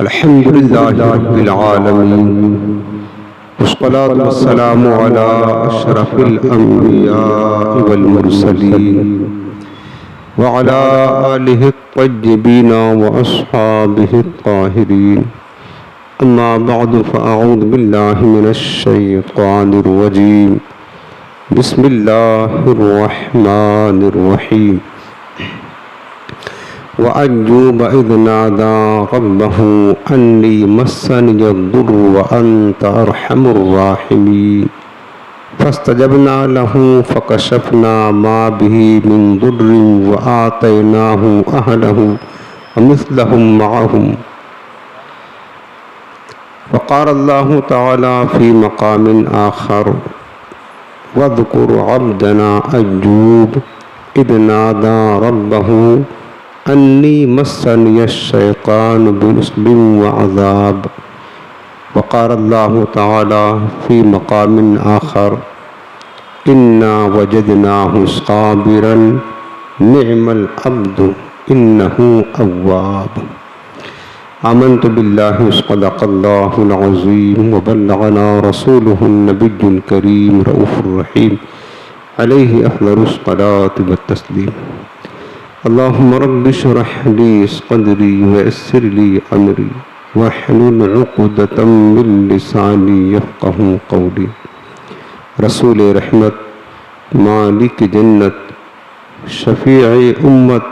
الحمد لله رب العالمين والصلاة والسلام على أشرف الأنبياء والمرسلين وعلى آله الطيبين وأصحابه الطاهرين أما بعد فأعوذ بالله من الشيطان الرجيم بسم الله الرحمن الرحيم وأيوب إذ نادى ربه أني مسني الضر وأنت أرحم الراحمين فاستجبنا له فكشفنا ما به من ضر وآتيناه أهله ومثلهم معهم وقال الله تعالى في مقام آخر واذكر عبدنا أيوب إذ نادى ربه أني مسني الشيطان بنصب وعذاب وقال الله تعالى في مقام آخر إنا وجدناه صابرا نعم العبد إنه أواب آمنت بالله صدق الله العظيم وبلغنا رسوله النبي الكريم رؤوف الرحيم عليه أفضل الصلاة والتسليم اللهم رب اشرح لي صدري ويسر لي أمري واحلل عقدة من لساني يفقه قولي رسول رحمت مالک جنت شفیع امت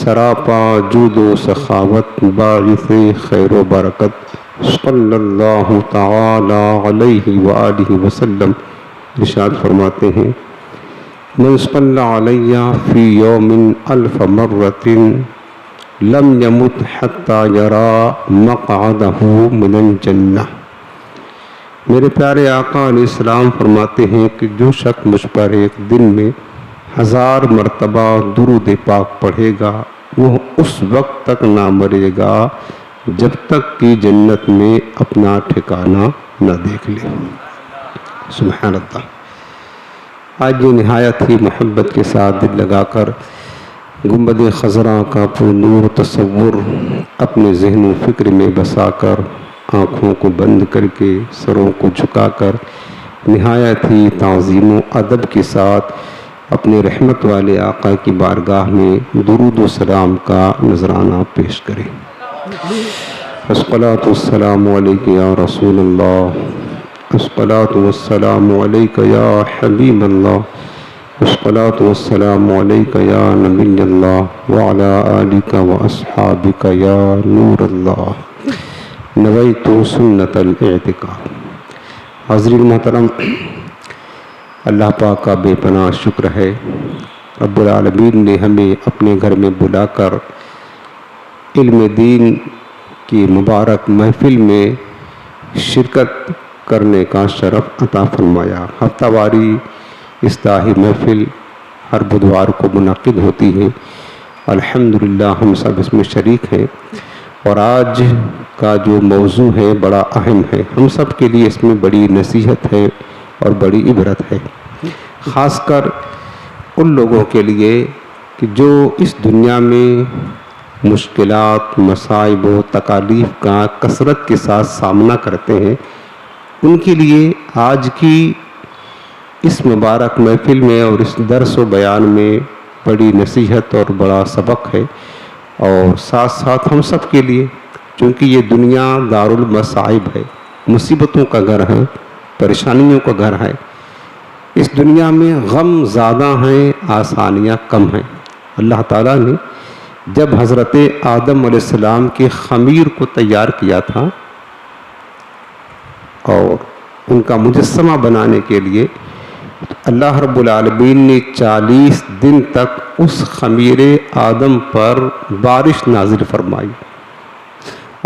سراپا جود و سخاوت باعث خیر و برکت صلی اللہ تعالی علیہ وآلہ وسلم ارشاد فرماتے ہیں من صلی علیہ فی یوم الف مرۃ لم یمت حتی یرا مقعدہ من الجنہ۔ میرے پیارے آقا علیہ السلام فرماتے ہیں کہ جو شخص مجھ پر ایک دن میں 1000 مرتبہ درود پاک پڑھے گا وہ اس وقت تک نہ مرے گا جب تک کہ جنت میں اپنا ٹھکانہ نہ دیکھ لے۔ سبحان اللہ۔ آج یہ نہایت ہی محبت کے ساتھ دل لگا کر گنبد خضراء کا پر نور تصور اپنے ذہن و فکر میں بسا کر آنکھوں کو بند کر کے سروں کو جھکا کر نہایت ہی تعظیم و ادب کے ساتھ اپنے رحمت والے آقا کی بارگاہ میں درود و سلام کا نذرانہ پیش کریں۔ الصلاۃ والسلام علیک یا رسول اللہ، الصلاۃ والسلام علیک یا حبیب اللہ، الصلاۃ والسلام علیک یا نبی اللہ وعلی آلک واصحابک یا نور اللہ، نویت سنت الاعتکاف۔ حاضرین محترم، اللہ پاک کا بے پناہ شکر ہے، رب العالمین نے ہمیں اپنے گھر میں بلا کر علم دین کی مبارک محفل میں شرکت کرنے کا شرف عطا فرمایا۔ ہفتہ واری اصلاحی محفل ہر بدوار کو منعقد ہوتی ہے، الحمدللہ ہم سب اس میں شریک ہیں، اور آج کا جو موضوع ہے بڑا اہم ہے، ہم سب کے لیے اس میں بڑی نصیحت ہے اور بڑی عبرت ہے، خاص کر ان لوگوں کے لیے کہ جو اس دنیا میں مشکلات، مصائب و تکالیف کا کثرت کے ساتھ سامنا کرتے ہیں، ان کے لیے آج کی اس مبارک محفل میں اور اس درس و بیان میں بڑی نصیحت اور بڑا سبق ہے، اور ساتھ ساتھ ہم سب کے لیے، چونکہ یہ دنیا دار المصائب ہے، مصیبتوں کا گھر ہے، پریشانیوں کا گھر ہے، اس دنیا میں غم زیادہ ہیں، آسانیاں کم ہیں۔ اللہ تعالیٰ نے جب حضرت آدم علیہ السلام کے خمیر کو تیار کیا تھا اور ان کا مجسمہ بنانے کے لیے، اللہ رب العالمین نے 40 دن تک اس خمیر آدم پر بارش نازل فرمائی،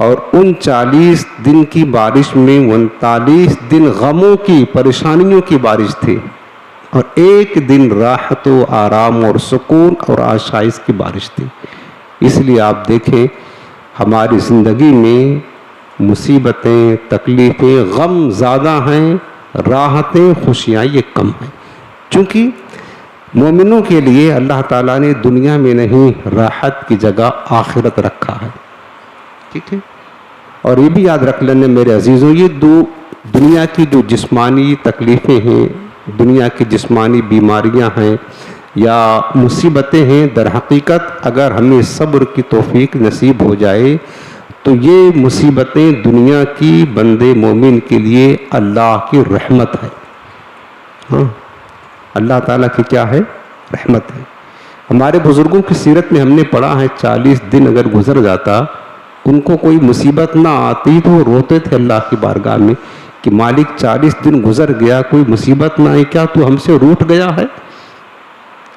اور ان 40 دن کی بارش میں 39 دن غموں کی، پریشانیوں کی بارش تھی، اور ایک دن راحت و آرام اور سکون اور آسائش کی بارش تھی۔ اس لیے آپ دیکھیں ہماری زندگی میں مصیبتیں، تکلیفیں، غم زیادہ ہیں، راحتیں، خوشیاں یہ کم ہیں، چونکہ مومنوں کے لیے اللہ تعالیٰ نے دنیا میں نہیں راحت کی جگہ آخرت رکھا ہے، ٹھیک ہے، اور یہ بھی یاد رکھ لینا میرے عزیزوں، یہ دنیا کی جو جسمانی تکلیفیں ہیں، دنیا کی جسمانی بیماریاں ہیں یا مصیبتیں ہیں، در حقیقت اگر ہمیں صبر کی توفیق نصیب ہو جائے تو یہ مصیبتیں دنیا کی بندے مومن کے لیے اللہ کی رحمت ہے۔ ہاں، اللہ تعالیٰ کی کیا ہے؟ رحمت ہے۔ ہمارے بزرگوں کی سیرت میں ہم نے پڑھا ہے 40 دن اگر گزر جاتا، ان کو کوئی مصیبت نہ آتی تو وہ روتے تھے اللہ کی بارگاہ میں کہ مالک 40 دن گزر گیا، کوئی مصیبت نہ آئی، کیا تو ہم سے روٹھ گیا ہے؟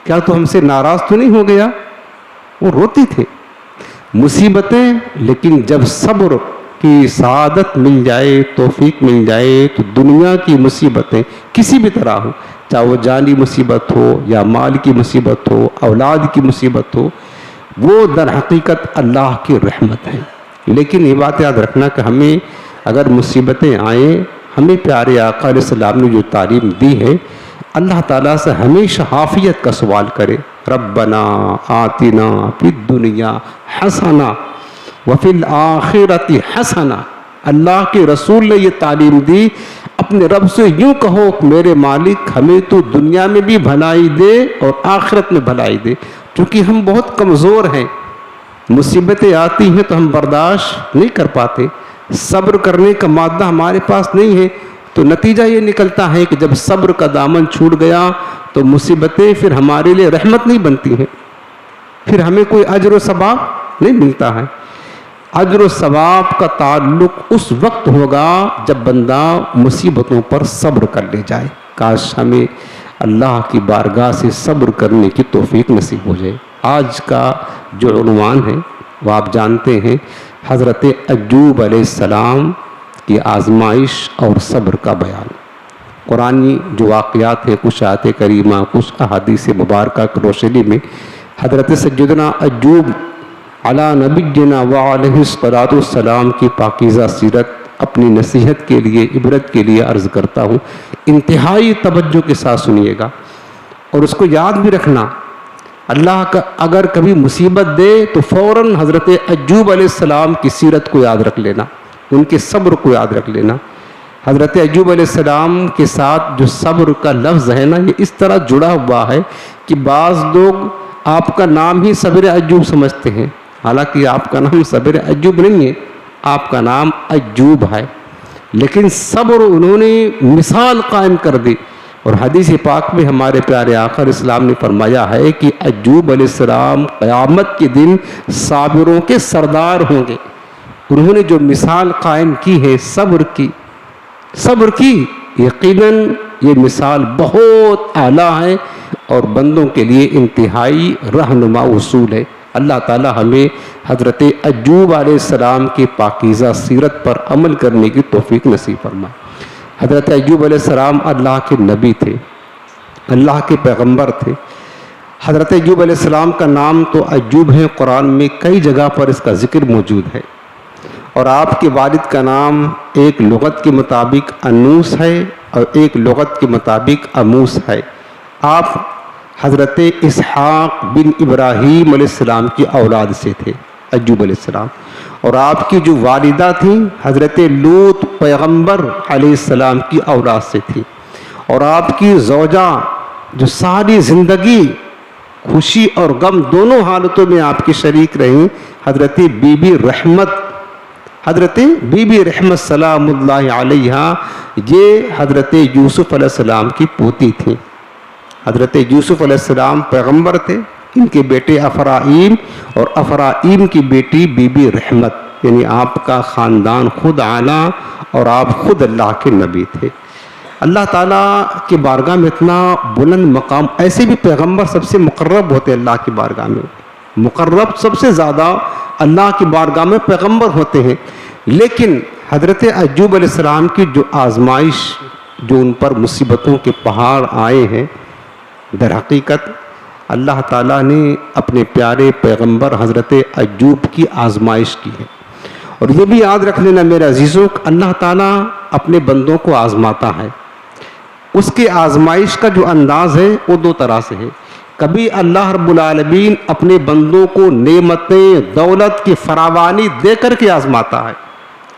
کیا تو ہم سے ناراض تو نہیں ہو گیا؟ وہ روتی تھے مصیبتیں، لیکن جب صبر کی سعادت مل جائے، توفیق مل جائے، تو دنیا کی مصیبتیں کسی بھی طرح ہو، چاہے وہ جانی مصیبت ہو یا مال کی مصیبت ہو، اولاد کی مصیبت ہو، وہ در حقیقت اللہ کی رحمت ہے۔ لیکن یہ بات یاد رکھنا کہ ہمیں اگر مصیبتیں آئیں، ہمیں پیارے آقا علیہ السلام نے جو تعلیم دی ہے، اللہ تعالیٰ سے ہمیشہ عافیت کا سوال کرے، ربنا آتنا فی الدنیا حسنہ وفی الآخرۃ حسنہ۔ اللہ کے رسول نے یہ تعلیم دی، اپنے رب سے یوں کہو میرے مالک ہمیں تو دنیا میں بھی بھلائی دے اور آخرت میں بھلائی دے، چونکہ ہم بہت کمزور ہیں، مصیبتیں آتی ہیں تو ہم برداشت نہیں کر پاتے، صبر کرنے کا مادہ ہمارے پاس نہیں ہے، تو نتیجہ یہ نکلتا ہے کہ جب صبر کا دامن چھوٹ گیا تو مصیبتیں پھر ہمارے لیے رحمت نہیں بنتی ہیں، پھر ہمیں کوئی اجر و ثواب نہیں ملتا ہے۔ اجر و ثواب کا تعلق اس وقت ہوگا جب بندہ مصیبتوں پر صبر کر لے جائے۔ کاش ہمیں اللہ کی بارگاہ سے صبر کرنے کی توفیق نصیب ہو جائے۔ آج کا جو عنوان ہے وہ آپ جانتے ہیں، حضرت ایوب علیہ السلام کی آزمائش اور صبر کا بیان۔ قرآنی جو واقعات ہیں، کچھ آیات کریمہ، کچھ احادیث مبارکہ کی روشنی میں حضرت سیدنا ایوب علی نبینا وعلیہ الصلاۃ والسلام کی پاکیزہ سیرت اپنی نصیحت کے لیے، عبرت کے لیے عرض کرتا ہوں، انتہائی توجہ کے ساتھ سنیے گا اور اس کو یاد بھی رکھنا۔ اللہ کا اگر کبھی مصیبت دے تو فوراً حضرت ایوب علیہ السلام کی سیرت کو یاد رکھ لینا، ان کے صبر کو یاد رکھ لینا۔ حضرت ایوب علیہ السلام کے ساتھ جو صبر کا لفظ ہے نا، یہ اس طرح جڑا ہوا ہے کہ بعض لوگ آپ کا نام ہی صبر ایوب سمجھتے ہیں، حالانکہ آپ کا نام صبر ایوب نہیں ہے، آپ کا نام ایوب ہے، لیکن صبر انہوں نے مثال قائم کر دی۔ اور حدیث پاک میں ہمارے پیارے آقا علیہ السلام نے فرمایا ہے کہ ایوب علیہ السلام قیامت کے دن صابروں کے سردار ہوں گے۔ انہوں نے جو مثال قائم کی ہے صبر کی، یقیناً یہ مثال بہت اعلیٰ ہے اور بندوں کے لیے انتہائی رہنما اصول ہے۔ اللہ تعالی ہمیں حضرت ایوب علیہ السلام کی پاکیزہ سیرت پر عمل کرنے کی توفیق نصیب فرمائے۔ حضرت ایوب علیہ السلام اللہ کے نبی تھے، اللہ کے پیغمبر تھے۔ حضرت ایوب علیہ السلام کا نام تو ایوب ہے، قرآن میں کئی جگہ پر اس کا ذکر موجود ہے، اور آپ کے والد کا نام ایک لغت کے مطابق انوس ہے اور ایک لغت کے مطابق اموس ہے۔ آپ حضرت اسحاق بن ابراہیم علیہ السلام کی اولاد سے تھے ایوب علیہ السلام، اور آپ کی جو والدہ تھیں حضرت لوط پیغمبر علیہ السلام کی اولاد سے تھی، اور آپ کی زوجہ جو ساری زندگی خوشی اور غم دونوں حالتوں میں آپ کی شریک رہیں، حضرت بی بی رحمت سلام اللہ علیہ، یہ حضرت یوسف علیہ السلام کی پوتی تھیں۔ حضرت یوسف علیہ السلام پیغمبر تھے، ان کے بیٹے افرائیم اور افرائیم کی بیٹی بی بی رحمت، یعنی آپ کا خاندان خود اعلیٰ اور آپ خود اللہ کے نبی تھے۔ اللہ تعالیٰ کی بارگاہ میں اتنا بلند مقام، ایسے بھی پیغمبر سب سے مقرب ہوتے اللہ کی بارگاہ میں، مقرب سب سے زیادہ اللہ کی بارگاہ میں پیغمبر ہوتے ہیں، لیکن حضرت ایوب علیہ السلام کی جو آزمائش، جو ان پر مصیبتوں کے پہاڑ آئے ہیں، در حقیقت اللہ تعالیٰ نے اپنے پیارے پیغمبر حضرت ایوب کی آزمائش کی ہے۔ اور یہ بھی یاد رکھ لینا میرے عزیزوں کہ اللہ تعالیٰ اپنے بندوں کو آزماتا ہے، اس کی آزمائش کا جو انداز ہے وہ دو طرح سے ہے۔ کبھی اللہ رب العالمین اپنے بندوں کو نعمتیں، دولت کی فراوانی دے کر کے آزماتا ہے،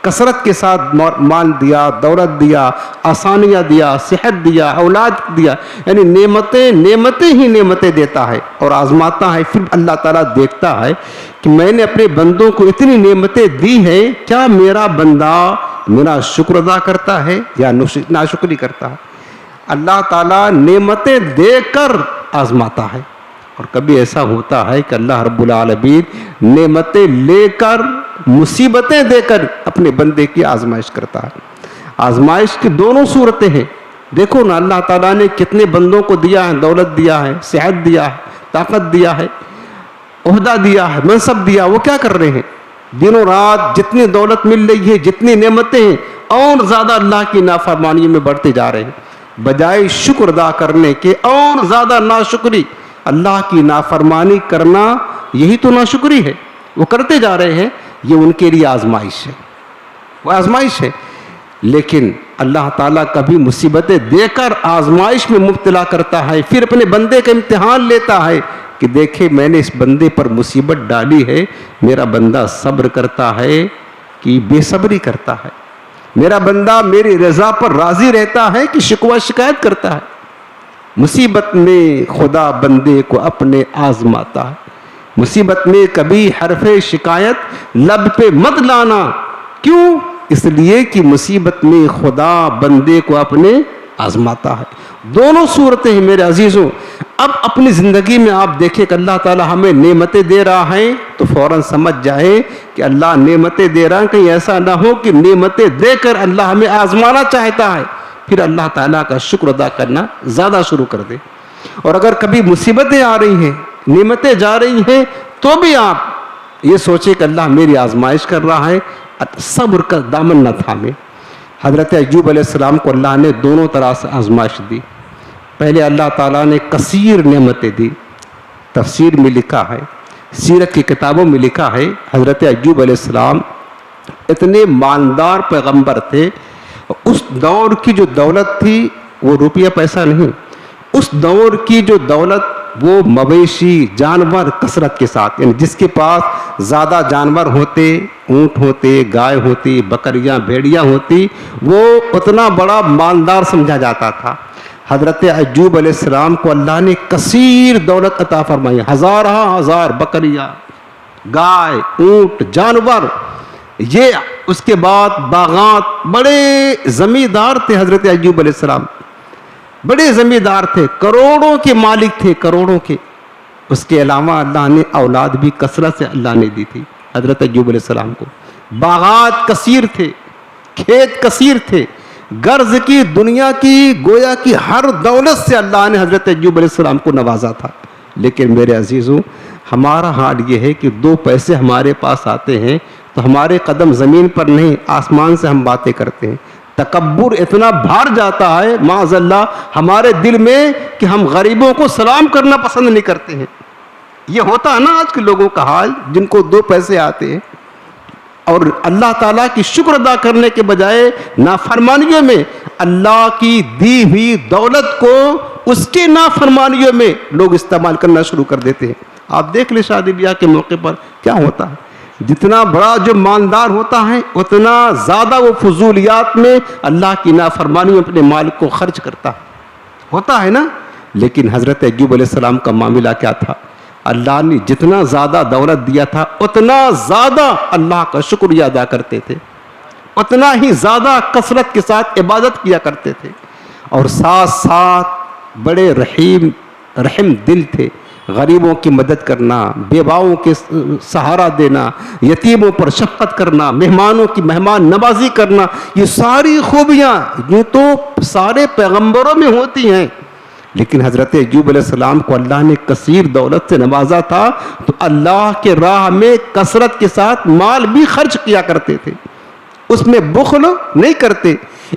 کثرت کے ساتھ مال دیا، دولت دیا، آسانیاں دیا، صحت دیا، اولاد دیا، یعنی نعمتیں ہی نعمتیں دیتا ہے اور آزماتا ہے. پھر اللہ تعالیٰ دیکھتا ہے کہ میں نے اپنے بندوں کو اتنی نعمتیں دی ہیں، کیا میرا بندہ میرا شکر ادا کرتا ہے یا ناشکری کرتا ہے. اللہ تعالیٰ نعمتیں دے کر آزماتا ہے، اور کبھی ایسا ہوتا ہے کہ اللہ رب العالمین نعمتیں لے کر، مصیبتیں دے کر اپنے بندے کی آزمائش کرتا ہے. آزمائش کی دونوں صورتیں ہیں. دیکھو نا اللہ تعالیٰ نے کتنے بندوں کو دیا ہے، دولت دیا ہے، صحت دیا ہے، طاقت دیا ہے، عہدہ دیا ہے، منصب دیا. وہ کیا کر رہے ہیں؟ دنوں رات جتنی دولت مل رہی ہے، جتنی نعمتیں ہیں، اور زیادہ اللہ کی نافرمانی میں بڑھتے جا رہے ہیں. بجائے شکر ادا کرنے کے اور زیادہ ناشکری، اللہ کی نافرمانی کرنا، یہی تو ناشکری ہے. وہ کرتے جا رہے ہیں. یہ ان کے لیے آزمائش ہے، وہ آزمائش ہے. لیکن اللہ تعالیٰ کبھی مصیبتیں دے کر آزمائش میں مبتلا کرتا ہے، پھر اپنے بندے کا امتحان لیتا ہے کہ دیکھے میں نے اس بندے پر مصیبت ڈالی ہے، میرا بندہ صبر کرتا ہے کہ بے صبری کرتا ہے، میرا بندہ میری رضا پر راضی رہتا ہے کہ شکوہ شکایت کرتا ہے. مصیبت میں خدا بندے کو اپنے آزماتا ہے. مصیبت میں کبھی حرف شکایت لب پہ مت لانا. کیوں؟ اس لیے کہ مصیبت میں خدا بندے کو اپنے آزماتا ہے. دونوں صورتیں ہیں میرے عزیزوں. اب اپنی زندگی میں آپ دیکھیں کہ اللہ تعالیٰ ہمیں نعمتیں دے رہا ہے تو فوراً سمجھ جائے کہ اللہ نعمتیں دے رہا ہے، کہیں ایسا نہ ہو کہ نعمتیں دے کر اللہ ہمیں آزمانا چاہتا ہے، پھر اللہ تعالیٰ کا شکر ادا کرنا زیادہ شروع کر دے. اور اگر کبھی مصیبتیں آ رہی ہیں، نعمتیں جا رہی ہیں، تو بھی آپ یہ سوچیں کہ اللہ میری آزمائش کر رہا ہے، صبر کا دامن نہ تھامے. حضرت ایوب علیہ السلام کو اللہ نے دونوں طرح سے آزمائش دی. پہلے اللہ تعالیٰ نے کثیر نعمتیں دی. تفسیر میں لکھا ہے، سیرت کی کتابوں میں لکھا ہے، حضرت ایوب علیہ السلام اتنے مالدار پیغمبر تھے. اس دور کی جو دولت تھی وہ روپیہ پیسہ نہیں، اس دور کی جو دولت وہ مویشی جانور کثرت کے ساتھ، یعنی جس کے پاس زیادہ جانور ہوتے، اونٹ ہوتے، گائے ہوتی، بکریاں، بھیڑیاں ہوتی، وہ اتنا بڑا مالدار سمجھا جاتا تھا. حضرت ایوب علیہ السلام کو اللہ نے کثیر دولت عطا فرمائی، ہزار بکریاں، گائے، اونٹ، جانور. یہ اس کے بعد باغات، بڑے زمیندار تھے حضرت ایوب علیہ السلام، بڑے زمیندار تھے، کروڑوں کے مالک تھے، کروڑوں کے. اس کے علاوہ اللہ نے اولاد بھی کثرت سے اللہ نے دی تھی حضرت ایوب علیہ السلام کو. باغات کثیر تھے، کھیت کثیر تھے، غرض کی دنیا کی گویا کی ہر دولت سے اللہ نے حضرت ایوب علیہ السلام کو نوازا تھا. لیکن میرے عزیزوں، ہمارا حال یہ ہے کہ دو پیسے ہمارے پاس آتے ہیں تو ہمارے قدم زمین پر نہیں، آسمان سے ہم باتیں کرتے ہیں. تکبر اتنا بھار جاتا ہے معاذ اللہ ہمارے دل میں کہ ہم غریبوں کو سلام کرنا پسند نہیں کرتے ہیں. یہ ہوتا ہے نا آج کے لوگوں کا حال، جن کو دو پیسے آتے ہیں اور اللہ تعالیٰ کی شکر ادا کرنے کے بجائے نافرمانیوں میں اللہ کی دی ہوئی دولت کو اس کے نافرمانیوں میں لوگ استعمال کرنا شروع کر دیتے ہیں. آپ دیکھ لیں شادی بیاہ کے موقع پر کیا ہوتا ہے. جتنا بڑا جو مالدار ہوتا ہے اتنا زیادہ وہ فضولیات میں اللہ کی نافرمانی میں اپنے مال کو خرچ کرتا ہوتا ہے نا. لیکن حضرت ایوب علیہ السلام کا معاملہ کیا تھا؟ اللہ نے جتنا زیادہ دولت دیا تھا اتنا زیادہ اللہ کا شکریہ ادا کرتے تھے، اتنا ہی زیادہ کثرت کے ساتھ عبادت کیا کرتے تھے، اور ساتھ ساتھ بڑے رحم دل تھے. غریبوں کی مدد کرنا، بیواؤں کے سہارا دینا، یتیموں پر شفقت کرنا، مہمانوں کی مہمان نوازی کرنا، یہ ساری خوبیاں یہ تو سارے پیغمبروں میں ہوتی ہیں. لیکن حضرت ایوب علیہ السلام کو اللہ نے کثیر دولت سے نوازا تھا تو اللہ کے راہ میں کثرت کے ساتھ مال بھی خرچ کیا کرتے تھے، اس میں بخل نہیں کرتے.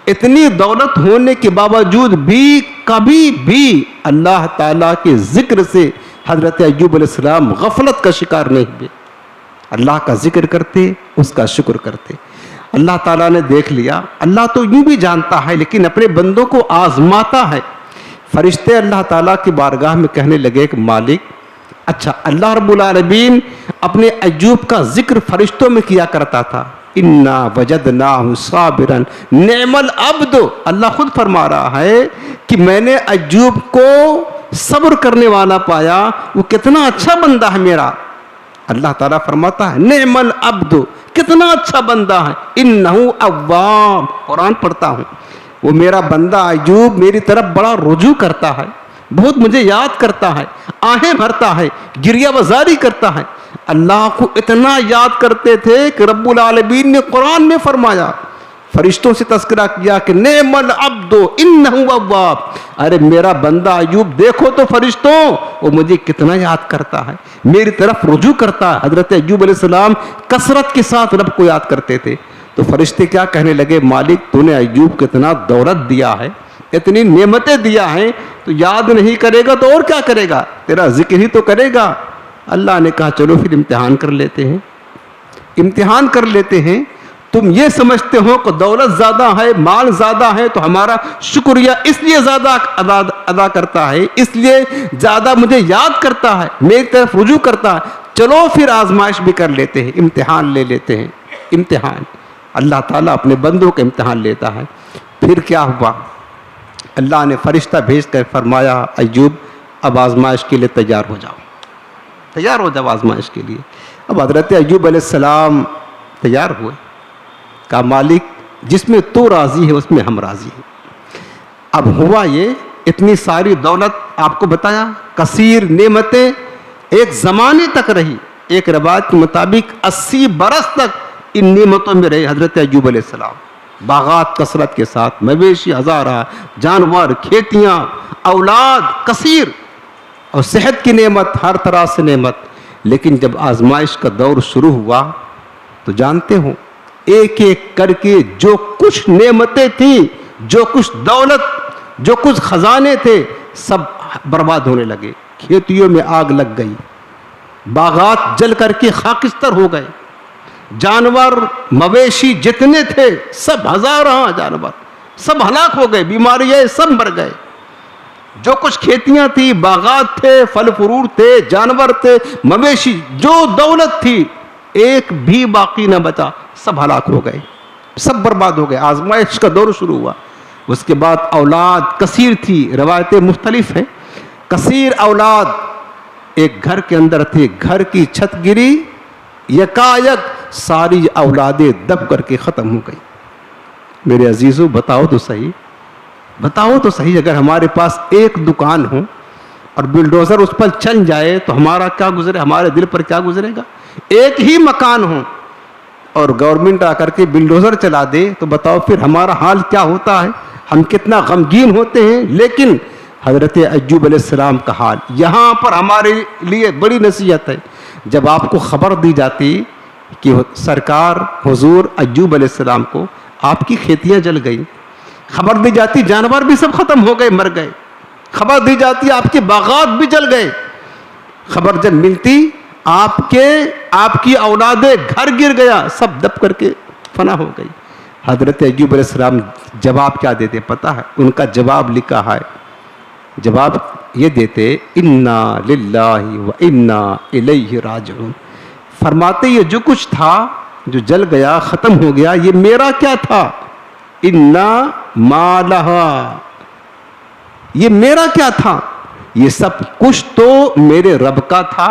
اتنی دولت ہونے کے باوجود بھی کبھی بھی اللہ تعالیٰ کے ذکر سے حضرت ایوب علیہ السلام غفلت کا شکار نہیں ہوئے. اللہ کا ذکر کرتے، اس کا شکر کرتے. اللہ تعالیٰ نے دیکھ لیا. اللہ تو یوں بھی جانتا ہے لیکن اپنے بندوں کو آزماتا ہے. فرشتے اللہ تعالیٰ کی بارگاہ میں کہنے لگے کہ مالک، اچھا اللہ رب العالمین اپنے ایوب کا ذکر فرشتوں میں کیا کرتا تھا، انا وجدناہ صابرا نعم العبد. اللہ خود فرما رہا ہے کہ میں نے ایوب کو صبر کرنے والا پایا, وہ کتنا اچھا بندہ ہے میرا. اللہ تعالیٰ فرماتا ہے نعم العبد, کتنا اچھا بندہ ہے. انہ اواب, قرآن پڑھتا ہوں, وہ میرا بندہ ایوب میری طرف بڑا رجوع کرتا ہے, بہت مجھے یاد کرتا ہے, آہیں بھرتا ہے, گریہ وزاری کرتا ہے. اللہ کو اتنا یاد کرتے تھے کہ رب العالمین نے قرآن میں فرمایا, فرشتوں سے تذکرہ کیا کہ نعم العبد انہ اواب. ارے میرا بندہ ایوب دیکھو تو فرشتوں, وہ مجھے کتنا یاد کرتا ہے, میری طرف رجوع کرتا ہے. حضرت ایوب علیہ السلام کثرت کے ساتھ رب کو یاد کرتے تھے. تو فرشتے کیا کہنے لگے, مالک تو نے ایوب کو اتنا دولت دیا ہے, اتنی نعمتیں دیا ہیں, تو یاد نہیں کرے گا تو اور کیا کرے گا, تیرا ذکر ہی تو کرے گا. اللہ نے کہا چلو پھر امتحان کر لیتے ہیں, امتحان کر لیتے ہیں. تم یہ سمجھتے ہو کہ دولت زیادہ ہے, مال زیادہ ہے, تو ہمارا شکریہ اس لیے زیادہ ادا کرتا ہے, اس لیے زیادہ مجھے یاد کرتا ہے, میری طرف رجوع کرتا ہے. چلو پھر آزمائش بھی کر لیتے ہیں, امتحان لے لیتے ہیں. امتحان اللہ تعالیٰ اپنے بندوں کا امتحان لیتا ہے. پھر کیا ہوا, اللہ نے فرشتہ بھیج کر فرمایا ایوب اب آزمائش کے لیے تیار ہو جاؤ, تیار ہو جاؤ آزمائش کے لیے. اب حضرت ایوب علیہ السلام تیار ہوئے. کہا مالک جس میں تو راضی ہے اس میں ہم راضی ہیں. اب ہوا یہ, اتنی ساری دولت آپ کو بتایا, کثیر نعمتیں ایک زمانے تک رہی. ایک روایت کے مطابق 80 برس تک ان نعمتوں میں رہے حضرت ایوب علیہ السلام. باغات کثرت کے ساتھ, مویشی ہزارہ, جانور, کھیتیاں, اولاد کثیر, اور صحت کی نعمت, ہر طرح سے نعمت. لیکن جب آزمائش کا دور شروع ہوا تو جانتے ہو ایک ایک کر کے جو کچھ نعمتیں تھیں, جو کچھ دولت, جو کچھ خزانے تھے, سب برباد ہونے لگے. کھیتیوں میں آگ لگ گئی, باغات جل کر کے خاکستر ہو گئے, جانور مویشی جتنے تھے سب ہزارہ جانور سب ہلاک ہو گئے, بیماریاں سب مر گئے. جو کچھ کھیتیاں تھی, باغات تھے, پھل فروٹ تھے, جانور تھے, مویشی, جو دولت تھی ایک بھی باقی نہ بچا, سب ہلاک ہو گئے, سب برباد ہو گئے. آزمائش کا دور شروع ہوا. اس کے بعد اولاد کثیر تھی, روایتیں مختلف ہیں, کثیر اولاد ایک گھر کے اندر تھے, گھر کی چھت گری, یکایک ساری اولادیں دب کر کے ختم ہو گئی. میرے عزیزو بتاؤ تو صحیح, بتاؤ تو صحیح, اگر ہمارے پاس ایک دکان ہو اور بلڈوزر اس پر چل جائے تو ہمارا کیا گزرے, ہمارے دل پر کیا گزرے گا. ایک ہی مکان ہو اور گورنمنٹ آ کر کے بلڈوزر چلا دے تو بتاؤ پھر ہمارا حال کیا ہوتا ہے, ہم کتنا غمگین ہوتے ہیں. لیکن حضرت ایوب علیہ السلام کا حال یہاں پر ہمارے لیے بڑی نصیحت ہے. جب آپ کو خبر دی جاتی کہ سرکار حضور ایوب علیہ السلام کو آپ کی کھیتیاں جل گئی, خبر دی جاتی جانور بھی سب ختم ہو گئے, مر گئے, خبر دی جاتی آپ کے باغات بھی جل گئے, خبر جب ملتی آپ کی اولادیں, گھر گر گیا, سب دب کر کے فنا ہو گئی. حضرت ایوب علیہ السلام جواب کیا دیتے پتہ ہے؟ ان کا جواب لکھا ہے, جواب یہ دیتے انا للہ و انا الیہ راجعون. فرماتے یہ جو کچھ تھا جو جل گیا, ختم ہو گیا, یہ میرا کیا تھا, انا ما لہا, یہ میرا کیا تھا, یہ سب کچھ تو میرے رب کا تھا,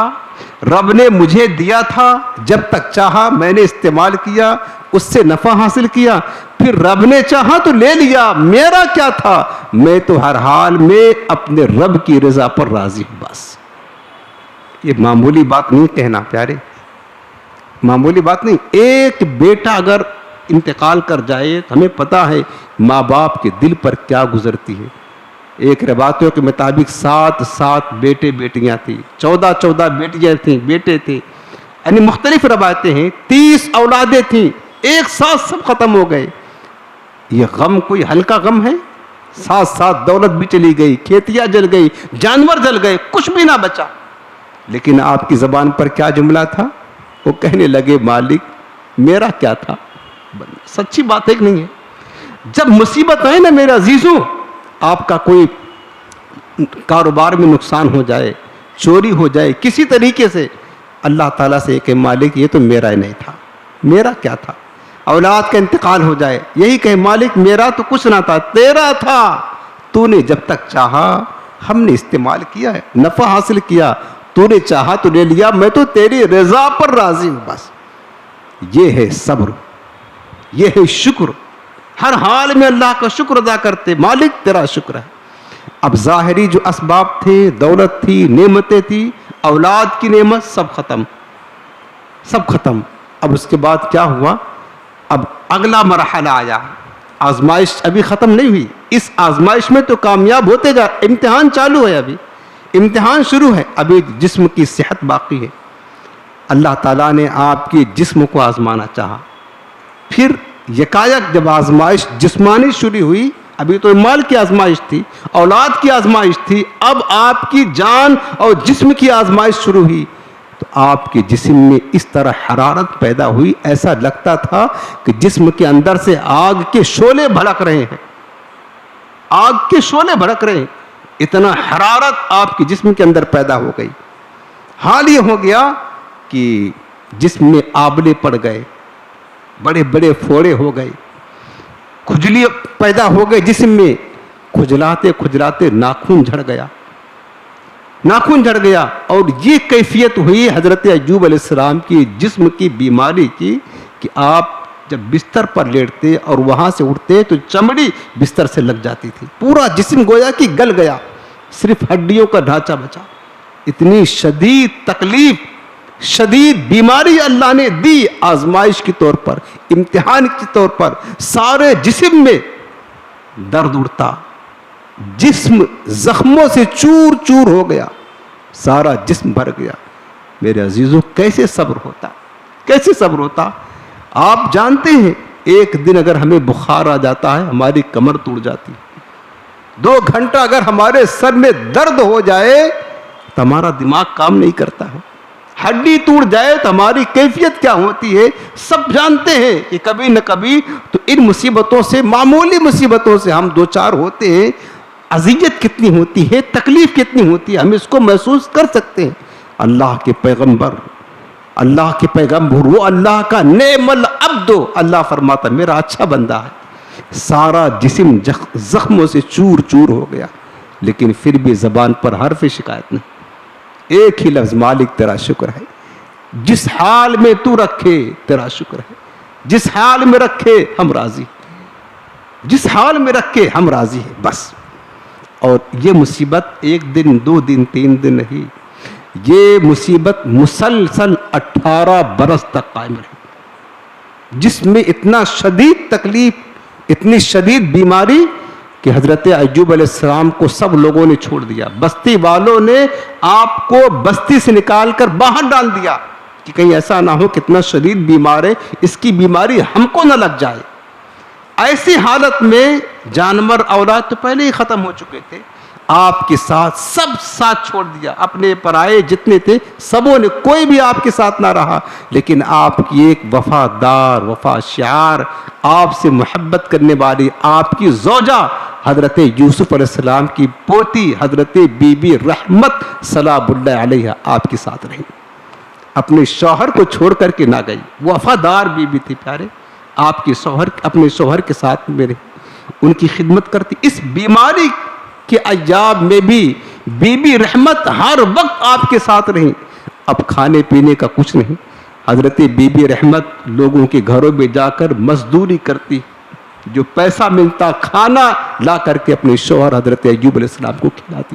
رب نے مجھے دیا تھا, جب تک چاہا میں نے استعمال کیا, اس سے نفع حاصل کیا, پھر رب نے چاہا تو لے لیا, میرا کیا تھا, میں تو ہر حال میں اپنے رب کی رضا پر راضی ہوں. بس یہ معمولی بات نہیں کہنا پیارے, معمولی بات نہیں. ایک بیٹا اگر انتقال کر جائے تو ہمیں پتہ ہے ماں باپ کے دل پر کیا گزرتی ہے. ایک روایتوں کے مطابق 7 بیٹے بیٹیاں تھیں, 14 بیٹیاں تھیں, بیٹے تھے, یعنی مختلف روایتیں ہیں. 30 اولادیں تھیں, ایک ساتھ سب ختم ہو گئے. یہ غم کوئی ہلکا غم ہے؟ ساتھ دولت بھی چلی گئی, کھیتیاں جل گئی, جانور جل گئے, کچھ بھی نہ بچا. لیکن آپ کی زبان پر کیا جملہ تھا؟ وہ کہنے لگے مالک میرا کیا تھا. سچی بات ایک نہیں ہے. جب مصیبت آئے نا میرے عزیزوں, آپ کا کوئی کاروبار میں نقصان ہو جائے, چوری ہو جائے کسی طریقے سے, اللہ تعالیٰ سے کہ مالک یہ تو میرا ہی نہیں تھا, میرا کیا تھا. اولاد کا انتقال ہو جائے, یہی کہے مالک میرا تو کچھ نہ تھا, تیرا تھا, تو نے جب تک چاہا ہم نے استعمال کیا ہے, نفع حاصل کیا, تو نے چاہا تو لے لیا, میں تو تیری رضا پر راضی ہوں بس. یہ ہے صبر, یہ ہے شکر. ہر حال میں اللہ کا شکر ادا کرتے, مالک تیرا شکر ہے. اب ظاہری جو اسباب تھے, دولت تھی, نعمتیں تھی, اولاد کی نعمت, سب ختم, سب ختم. اب اس کے بعد کیا ہوا؟ اب اگلا مرحلہ آیا. آزمائش ابھی ختم نہیں ہوئی, اس آزمائش میں تو کامیاب ہوتے جا, امتحان چالو ہے, ابھی امتحان شروع ہے, ابھی جسم کی صحت باقی ہے. اللہ تعالیٰ نے آپ کے جسم کو آزمانا چاہا. پھر یکایک جب آزمائش جسمانی شروع ہوئی, ابھی تو مال کی آزمائش تھی, اولاد کی آزمائش تھی, اب آپ کی جان اور جسم کی آزمائش شروع ہوئی, تو آپ کے جسم میں اس طرح حرارت پیدا ہوئی, ایسا لگتا تھا کہ جسم کے اندر سے آگ کے شعلے بھڑک رہے ہیں, آگ کے شعلے بھڑک رہے ہیں. اتنا حرارت آپ کے جسم کے اندر پیدا ہو گئی. حال یہ ہو گیا کہ جسم میں آبلے پڑ گئے, بڑے بڑے پھوڑے ہو گئے, کھجلی پیدا ہو گئے جسم میں, کھجلاتے کھجلاتے ناخن جھڑ گیا, ناخن جھڑ گیا. اور یہ کیفیت ہوئی حضرت ایوب علیہ السلام کی جسم کی بیماری کی کہ آپ جب بستر پر لیٹتے اور وہاں سے اٹھتے تو چمڑی بستر سے لگ جاتی تھی, پورا جسم گویا کہ گل گیا, صرف ہڈیوں کا ڈھانچہ بچا. اتنی شدید تکلیف, شدید بیماری اللہ نے دی آزمائش کے طور پر, امتحان کے طور پر. سارے جسم میں درد اٹھتا, جسم زخموں سے چور چور ہو گیا, سارا جسم بھر گیا. میرے عزیزوں کیسے صبر ہوتا, کیسے صبر ہوتا؟ آپ جانتے ہیں ایک دن اگر ہمیں بخار آ جاتا ہے ہماری کمر ٹوٹ جاتی, 2 گھنٹہ اگر ہمارے سر میں درد ہو جائے تو ہمارا دماغ کام نہیں کرتا ہے, ہڈی ٹوٹ جائے تو ہماری کیفیت کیا ہوتی ہے سب جانتے ہیں کہ کبھی نہ کبھی تو ان مصیبتوں سے, معمولی مصیبتوں سے ہم 2-4 ہوتے ہیں. اذیت کتنی ہوتی ہے, تکلیف کتنی ہوتی ہے, ہم اس کو محسوس کر سکتے ہیں. اللہ کے پیغمبر, اللہ کے پیغمبر, وہ اللہ کا نعم العبد, اللہ فرماتا میرا اچھا بندہ ہے. سارا جسم زخموں سے چور چور ہو گیا, لیکن پھر بھی زبان پر حرف شکایت نہیں, ایک ہی لفظ مالک تیرا شکر ہے. جس حال میں تو رکھے تیرا شکر ہے, جس حال میں رکھے ہم راضی, جس حال میں رکھے ہم راضی ہیں بس. اور یہ مصیبت 1 دن 2 دن 3 دن نہیں, یہ مصیبت مسلسل 18 برس تک قائم رہی, جس میں اتنا شدید تکلیف, اتنی شدید بیماری کہ حضرت ایوب علیہ السلام کو سب لوگوں نے چھوڑ دیا. بستی والوں نے آپ کو بستی سے نکال کر باہر ڈال دیا کہ کہیں ایسا نہ ہو کتنا شدید بیمار ہے, اس کی بیماری ہم کو نہ لگ جائے. ایسی حالت میں جانور اولاد تو پہلے ہی ختم ہو چکے تھے, آپ کے ساتھ سب ساتھ چھوڑ دیا, اپنے پرائے جتنے تھے سبوں نے, کوئی بھی آپ کے ساتھ نہ رہا. لیکن آپ کی ایک وفادار, وفا شعار, آپ سے محبت کرنے والی آپ کی زوجہ حضرت یوسف علیہ السلام کی پوتی حضرت بی بی رحمت سلام اللہ علیہ آپ کے ساتھ رہی, اپنے شوہر کو چھوڑ کر کے نہ گئی. وفادار بی بی تھی پیارے, آپ کے شوہر, اپنے شوہر کے ساتھ میں رہی, ان کی خدمت کرتی. اس بیماری کے ایام میں بھی بی بی رحمت ہر وقت آپ کے ساتھ رہی. اب کھانے پینے کا کچھ نہیں, حضرت بی بی رحمت لوگوں کے گھروں میں جا کر مزدوری کرتی, جو پیسہ ملتا کھانا لا کر کے اپنے شوہر حضرت ایوب علیہ السلام کو کھلاتی,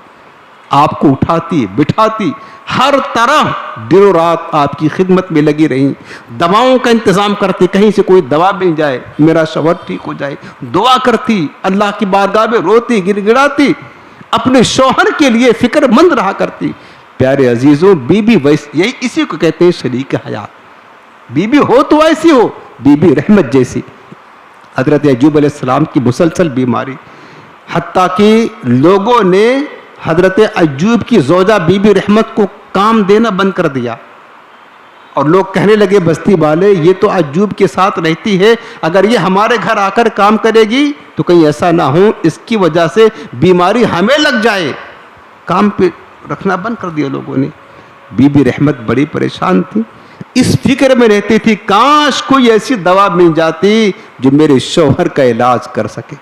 آپ کو اٹھاتی بٹھاتی, ہر طرح دن و رات آپ کی خدمت میں لگی رہی. دواؤں کا انتظام کرتی, کہیں سے کوئی دوا مل جائے میرا شوہر ٹھیک ہو جائے, دعا کرتی, اللہ کی بارگاہ میں روتی گڑ گڑاتی, اپنے شوہر کے لیے فکر مند رہا کرتی. پیارے عزیزوں, بی بی یہی اسی کو کہتے ہیں شریک حیات. بی بی ہو تو ایسی ہو, بی بی رحمت جیسی. حضرت ایوب علیہ السلام کی مسلسل بیماری, حتیٰ کہ لوگوں نے حضرت ایوب کی زوجہ بی بی رحمت کو کام دینا بند کر دیا, اور لوگ کہنے لگے بستی والے یہ تو ایوب کے ساتھ رہتی ہے, اگر یہ ہمارے گھر آ کر کام کرے گی تو کہیں ایسا نہ ہو اس کی وجہ سے بیماری ہمیں لگ جائے. کام پہ رکھنا بند کر دیا لوگوں نے. بی بی رحمت بڑی پریشان تھی. اس فکر میں رہتی تھی کاش کوئی ایسی دوا مل جاتی جو میرے شوہر کا علاج کر سکے.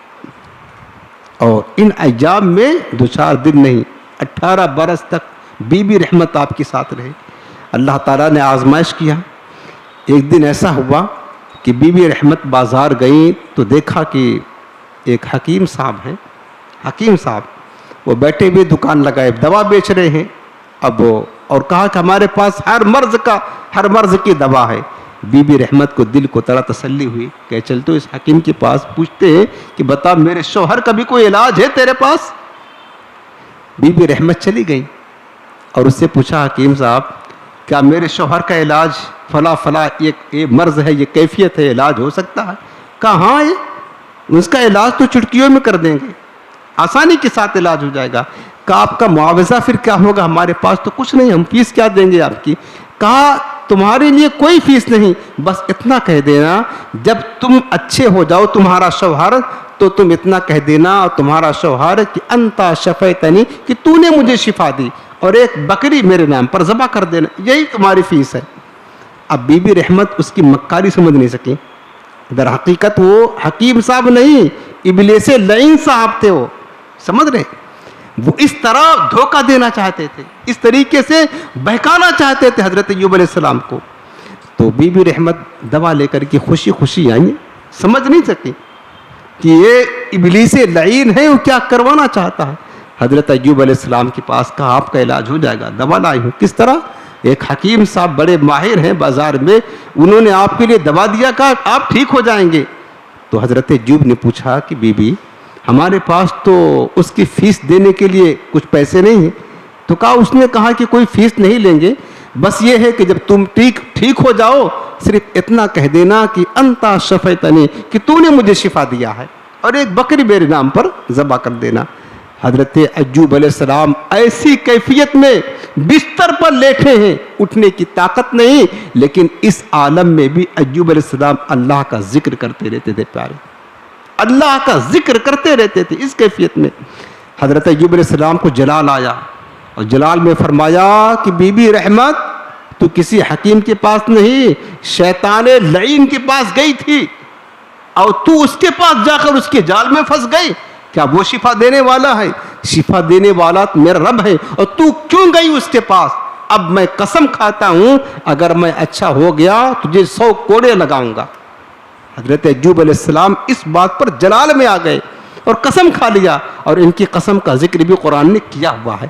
اور ان ایام میں 2-4 دن نہیں 18 برس تک بی بی رحمت آپ کے ساتھ رہے. اللہ تعالیٰ نے آزمائش کیا. ایک دن ایسا ہوا کہ بی بی رحمت بازار گئیں تو دیکھا کہ ایک حکیم صاحب ہیں. حکیم صاحب وہ بیٹھے ہوئے دکان لگائے دوا بیچ رہے ہیں. اب اور کہا کہ ہمارے پاس ہر مرض کی دوا ہے. بی بی رحمت کو دل کو تڑا تسلی ہوئی کہ چل تو اس حکیم کے پاس پوچھتے ہیں کہ بتا میرے شوہر کا بھی کوئی علاج ہے تیرے پاس. بی بی رحمت چلی گئی اور اس سے پوچھا حکیم صاحب کیا میرے شوہر کا علاج فلاں یہ مرض ہے یہ کیفیت ہے علاج ہو سکتا ہے؟ کہا ہاں اس کا علاج تو چٹکیوں میں کر دیں گے آسانی کے ساتھ علاج ہو جائے گا. کہا آپ کا معاوضہ پھر کیا ہوگا؟ ہمارے پاس تو کچھ نہیں ہم فیس کیا دیں گے آپ کی. کہا تمہارے لیے کوئی فیس نہیں بس اتنا کہہ دینا جب تم اچھے ہو جاؤ تمہارا شوہر تو تم اتنا کہہ دینا اور تمہارا شوہر کہ انتا شفیتنی کہ تو نے مجھے شفا دی اور ایک بکری میرے نام پر ذبح کر دینا یہی تمہاری فیس ہے. اب بی بی رحمت اس کی مکاری سمجھ نہیں سکی. در حقیقت وہ حکیم صاحب نہیں ابلیس لعین صاحب تھے. وہ سمجھ رہے وہ اس طرح دھوکہ دینا چاہتے تھے اس طریقے سے بہکانا چاہتے تھے حضرت ایوب علیہ السلام کو. تو بی بی رحمت دوا لے کر کے خوشی خوشی آئیں سمجھ نہیں سکی کہ یہ ابلیس لعین ہے وہ کیا کروانا چاہتا ہے. حضرت ایوب علیہ السلام کے پاس کہا آپ کا علاج ہو جائے گا دوا لائی ہوں. کس طرح؟ ایک حکیم صاحب بڑے ماہر ہیں بازار میں انہوں نے آپ کے لیے دوا دیا کہا آپ ٹھیک ہو جائیں گے. تو حضرت ایوب نے پوچھا کہ بی بی ہمارے پاس تو اس کی فیس دینے کے لیے کچھ پیسے نہیں ہیں. تو اس نے کہا کہ کوئی فیس نہیں لیں گے بس یہ ہے کہ جب تم ٹھیک ہو جاؤ صرف اتنا کہہ دینا کہ انتا شفیتنی کہ تو نے مجھے شفا دیا ہے اور ایک بکری میرے نام پر ذبح کر دینا. حضرت ایوب علیہ السلام ایسی کیفیت میں بستر پر لیٹے ہیں اٹھنے کی طاقت نہیں لیکن اس عالم میں بھی ایوب علیہ السلام اللہ کا ذکر کرتے رہتے تھے. پیارے اللہ کا ذکر کرتے رہتے تھے اس کیفیت میں. حضرت ایوب علیہ السلام کو جلال آیا اور جلال میں فرمایا کہ بی بی رحمت تو کسی حکیم کے پاس نہیں شیطان لعین کے پاس گئی تھی اور تو اس کے پاس جا کر اس کے جال میں پھنس گئی. کیا وہ شفا دینے والا ہے؟ شفا دینے والا میرا رب ہے اور تو کیوں گئی اس کے پاس؟ اب میں قسم کھاتا ہوں اگر میں اچھا ہو گیا تجھے 100 کوڑے لگاؤں گا. حضرت ایوب علیہ السلام اس بات پر جلال میں آ گئے اور قسم کھا لیا اور ان کی قسم کا ذکر بھی قرآن نے کیا ہوا ہے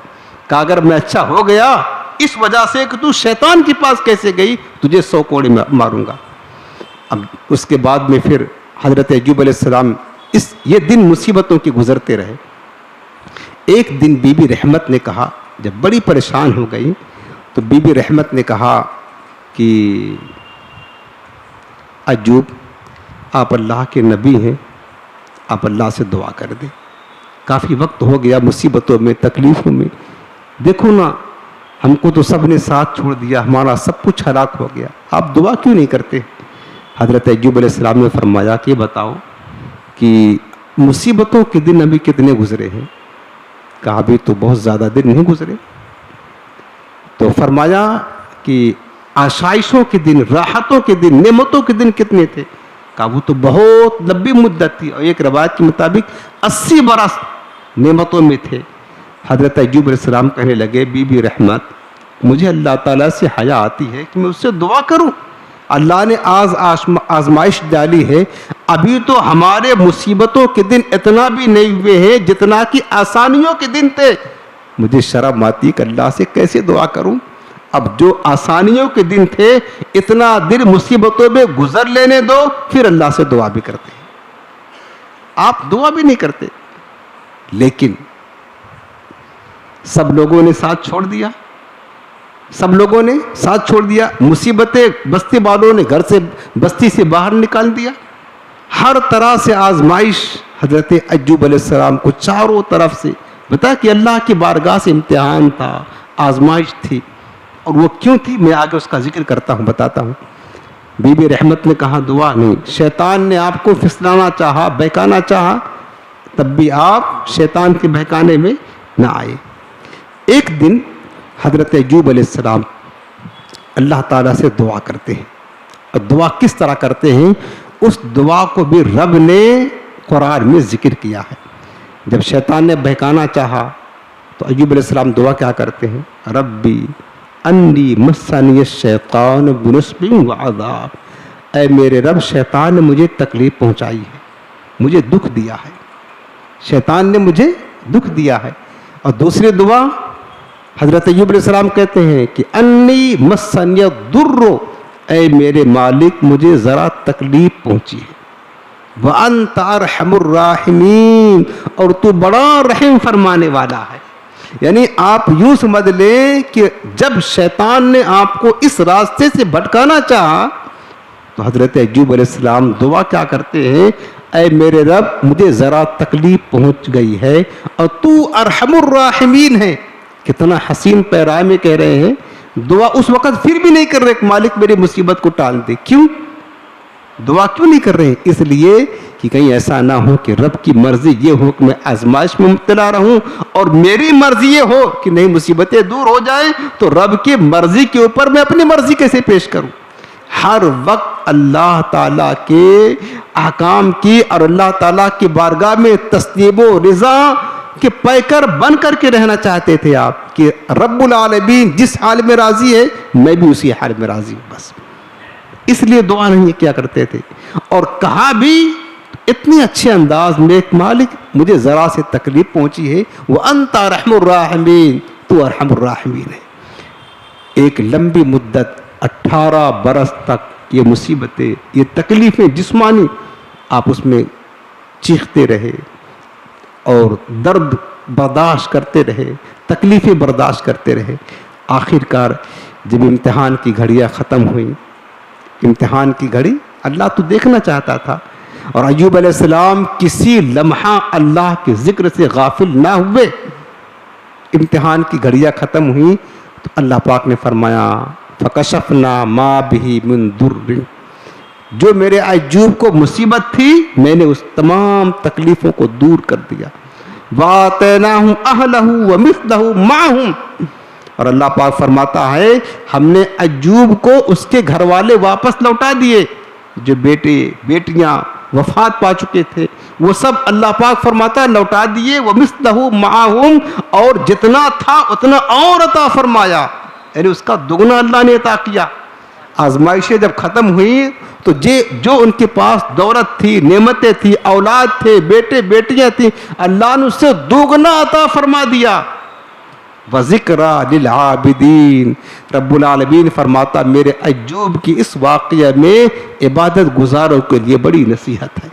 کہ اگر میں اچھا ہو گیا اس وجہ سے کہ تو شیطان کے پاس کیسے گئی تجھے 100 کوڑے ماروں گا. اب اس کے بعد میں پھر حضرت ایوب علیہ السلام یہ دن مصیبتوں کے گزرتے رہے. ایک دن بی بی رحمت نے کہا جب بڑی پریشان ہو گئی تو بی بی رحمت نے کہا کہ ایوب آپ اللہ کے نبی ہیں آپ اللہ سے دعا کر دیں. کافی وقت ہو گیا مصیبتوں میں تکلیفوں میں دیکھو نا ہم کو تو سب نے ساتھ چھوڑ دیا ہمارا سب کچھ ہلاک ہو گیا آپ دعا کیوں نہیں کرتے؟ حضرت ایوب علیہ السلام نے فرمایا کہ بتاؤ کہ مصیبتوں کے دن ابھی کتنے گزرے ہیں؟ کہا ابھی تو بہت زیادہ دن نہیں گزرے. تو فرمایا کہ آشائشوں کے دن راحتوں کے دن نعمتوں کے دن کتنے تھے؟ کہا وہ تو بہت لمبی مدت تھی اور ایک روایت کے مطابق 80 برس نعمتوں میں تھے. حضرت ایوب علیہ السلام کہنے لگے بی بی رحمت مجھے اللہ تعالیٰ سے حیا آتی ہے کہ میں اس سے دعا کروں. اللہ نے آزمائش ڈالی ہے ابھی تو ہمارے مصیبتوں کے دن اتنا بھی نہیں ہوئے ہیں جتنا کہ آسانیوں کے دن تھے. مجھے شرم آتی کہ اللہ سے کیسے دعا کروں. اب جو آسانیوں کے دن تھے اتنا دن مصیبتوں میں گزر لینے دو پھر اللہ سے دعا بھی کرتے ہیں. آپ دعا بھی نہیں کرتے لیکن سب لوگوں نے ساتھ چھوڑ دیا مصیبتیں بستی والوں نے گھر سے بستی سے باہر نکال دیا. ہر طرح سے آزمائش حضرت ایوب علیہ السلام کو چاروں طرف سے بتا کہ اللہ کی بارگاہ سے امتحان تھا آزمائش تھی. اور وہ کیوں تھی میں آگے اس کا ذکر کرتا ہوں بتاتا ہوں. بی بی رحمت نے کہا دعا نہیں. شیطان نے آپ کو پھسلانا چاہا بہکانا چاہا تب بھی آپ شیطان کے بہکانے میں نہ آئے. ایک دن حضرت ایوب علیہ السلام اللہ تعالیٰ سے دعا کرتے ہیں. اور دعا کس طرح کرتے ہیں اس دعا کو بھی رب نے قرآن میں ذکر کیا ہے. جب شیطان نے بہکانا چاہا تو ایوب علیہ السلام دعا کیا کرتے ہیں؟ ربی انی مسنی الشیطان بنصب وعذاب. اے میرے رب شیطان نے مجھے تکلیف پہنچائی ہے, مجھے دکھ دیا ہے, شیطان نے مجھے دکھ دیا ہے. اور دوسری دعا حضرت ایوب علیہ السلام کہتے ہیں کہ انی مسنی الضر, اے میرے مالک مجھے ذرا تکلیف پہنچی ہے. وَأَنْتَ أَرْحَمُ الرَّاحِمِينَ, اور تو بڑا رحم فرمانے والا ہے. یعنی آپ یوں سمجھ لیں کہ جب شیطان نے آپ کو اس راستے سے بھٹکانا چاہا تو حضرت ایوب علیہ السلام دعا کیا کرتے ہیں؟ اے میرے رب مجھے ذرا تکلیف پہنچ گئی ہے اور تو ارحم الراحمین ہے. کتنا حسین پیرائے میں کہہ رہے ہیں. دعا اس وقت پھر بھی نہیں کر رہے کہ مالک میری مصیبت کو ٹال دے. کیوں دعا کیوں نہیں کر رہے؟ اس لیے کہ کہیں ایسا نہ ہو کہ رب کی مرضی یہ ہو کہ میں آزمائش میں مبتلا رہوں اور میری مرضی یہ ہو کہ نہیں مصیبتیں دور ہو جائیں, تو رب کی مرضی کے اوپر میں اپنی مرضی کیسے پیش کروں؟ ہر وقت اللہ تعالیٰ کے احکام کی اور اللہ تعالیٰ کی بارگاہ میں تسلیم و رضا کے پیکر بن کر کے رہنا چاہتے تھے آپ کہ رب العالمین جس حال میں راضی ہے میں بھی اسی حال میں راضی ہوں. بس اس لیے دعا نہیں کیا کرتے تھے. اور کہا بھی اتنے اچھے انداز میں کہ مالک مجھے ذرا سے تکلیف پہنچی ہے, وَأَنْتَ أَرْحَمُ الرَّاحِمِينَ, تو ارحم الراحمین ہے. ایک لمبی مدت 18 برس تک یہ مصیبتیں, یہ تکلیفیں جسمانی آپ اس میں چیختے رہے اور درد برداشت کرتے رہے, تکلیفیں برداشت کرتے رہے. آخر کار جب امتحان کی گھڑیاں ختم ہوئیں, امتحان کی گھڑی اللہ تو دیکھنا چاہتا تھا, اور ایوب علیہ السلام کسی لمحہ اللہ کے ذکر سے غافل نہ ہوئے. امتحان کی گھڑیاں ختم ہوئیں تو اللہ پاک نے فرمایا فَكَشَفْنَا مَا بِهِ مِن ضُرٍّ, جو میرے ایوب کو مصیبت تھی میں نے اس تمام تکلیفوں کو دور کر دیا. وَآتَيْنَاهُ أَهْلَهُ وَمِثْلَهُ مَعَهُمْ, اور اللہ پاک فرماتا ہے ہم نے ایوب کو اس کے گھر والے واپس لوٹا دیے. جو بیٹے بیٹیاں وفات پا چکے تھے وہ سب اللہ پاک فرماتا ہے لوٹا دیے. وَمِثْلَهُ مَعَهُمْ, اور جتنا تھا اتنا اور عطا فرمایا, یعنی اس کا دگنا اللہ نے عطا کیا. آزمائشیں جب ختم ہوئی تو جو ان کے پاس دولت تھی, نعمتیں تھی, اولاد تھے, بیٹے بیٹیاں تھیں, اللہ نے اس سے دوگنا عطا فرما دیا. وَذِكْرَى لِلْعَابِدِينَ, رب العالمین فرماتا میرے ایوب کی اس واقعہ میں عبادت گزاروں کے لیے بڑی نصیحت ہے.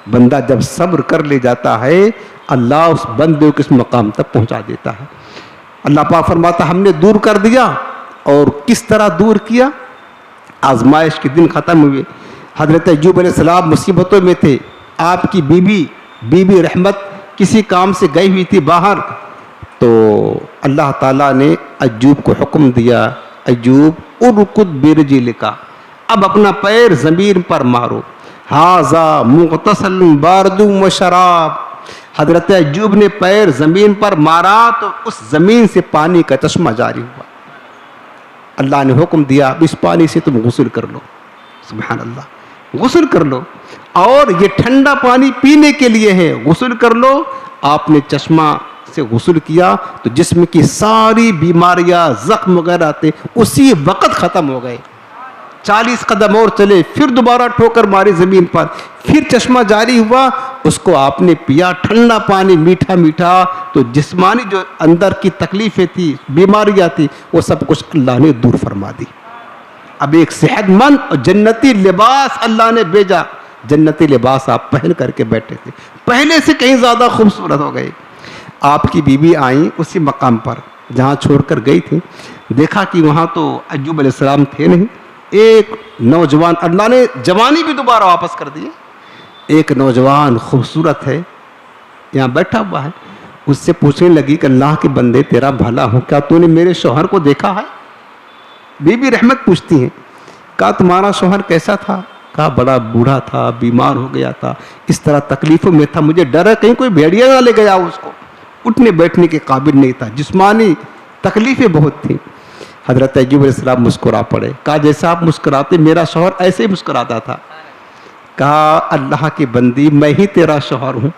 بندہ جب صبر کر لے جاتا ہے اللہ اس بندے کو اس مقام تک پہنچا دیتا ہے. اللہ پاک فرماتا ہم نے دور کر دیا. اور کس طرح دور کیا؟ آزمائش کے دن ختم ہوئے. حضرت ایوب علیہ السلام مصیبتوں میں تھے. آپ کی بی بی رحمت کسی کام سے گئی ہوئی تھی باہر, تو اللہ تعالیٰ نے ایوب کو حکم دیا ایوب ارکض برجلک, اب اپنا پیر زمین پر مارو. ھذا مغتسل بارد وشراب, حضرت ایوب نے پیر زمین پر مارا تو اس زمین سے پانی کا چشمہ جاری ہوا. اللہ نے حکم دیا اس پانی سے تم غسل کر لو. سبحان اللہ, غسل کر لو, اور یہ ٹھنڈا پانی پینے کے لیے ہے, غسل کر لو. آپ نے چشمہ سے غسل کیا تو جسم کی ساری بیماریاں زخم وغیرہ تھے اسی وقت ختم ہو گئے. 40 قدم اور چلے, پھر دوبارہ ٹھوکر ماری زمین پر, پھر چشمہ جاری ہوا, اس کو آپ نے پیا, ٹھنڈا پانی میٹھا میٹھا, تو جسمانی جو اندر کی تکلیفیں تھی, بیماریاں تھی, وہ سب کچھ اللہ نے دور فرما دی. اب ایک صحت مند اور جنتی لباس اللہ نے بھیجا. جنتی لباس آپ پہن کر کے بیٹھے تھے, پہلے سے کہیں زیادہ خوبصورت ہو گئے. آپ کی بیوی آئیں اسی مقام پر جہاں چھوڑ کر گئی تھی, دیکھا کہ وہاں تو ایوب علیہ السلام تھے نہیں. ایک نوجوان, اللہ نے جوانی بھی دوبارہ واپس کر دی. ایک نوجوان خوبصورت ہے یہاں بیٹھا ہوا ہے. اس سے پوچھنے لگی کہ اللہ کے بندے تیرا بھلا ہو, کیا تو نے میرے شوہر کو دیکھا ہے؟ بی بی رحمت پوچھتی ہیں, کہا تمہارا شوہر کیسا تھا؟ کہا بڑا بوڑھا تھا, بیمار ہو گیا تھا, اس طرح تکلیفوں میں تھا, مجھے ڈر ہے کہیں کوئی بھیڑیا نہ لے گیا, اس کو اٹھنے بیٹھنے کے قابل نہیں تھا, جسمانی تکلیفیں بہت تھیں. حضرت ایوب علیہ السلام مسکرا پڑے. کہا جیسا آپ مسکراتے میرا شوہر ایسے ہی مسکراتا تھا. کہا اللہ کی بندی میں ہی تیرا شوہر ہوں.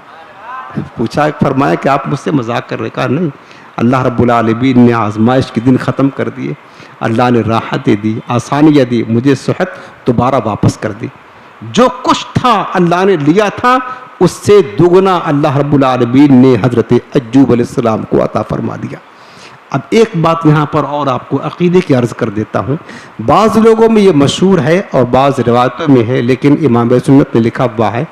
پوچھا فرمایا کہ آپ مجھ سے مذاق کر رہے. کہا نہیں, اللہ رب العالمین نے آزمائش کے دن ختم کر دیے, اللہ نے راحتیں دی, آسانیاں دی, مجھے صحت دوبارہ واپس کر دی. جو کچھ تھا اللہ نے لیا تھا اس سے دگنا اللہ رب العالمین نے حضرت ایوب علیہ السلام کو عطا فرما دیا. اب ایک بات یہاں پر اور آپ کو عقیدے کی عرض کر دیتا ہوں. بعض لوگوں میں یہ مشہور ہے اور بعض روایتوں میں ہے, لیکن امام سنت نے لکھا ہوا ہے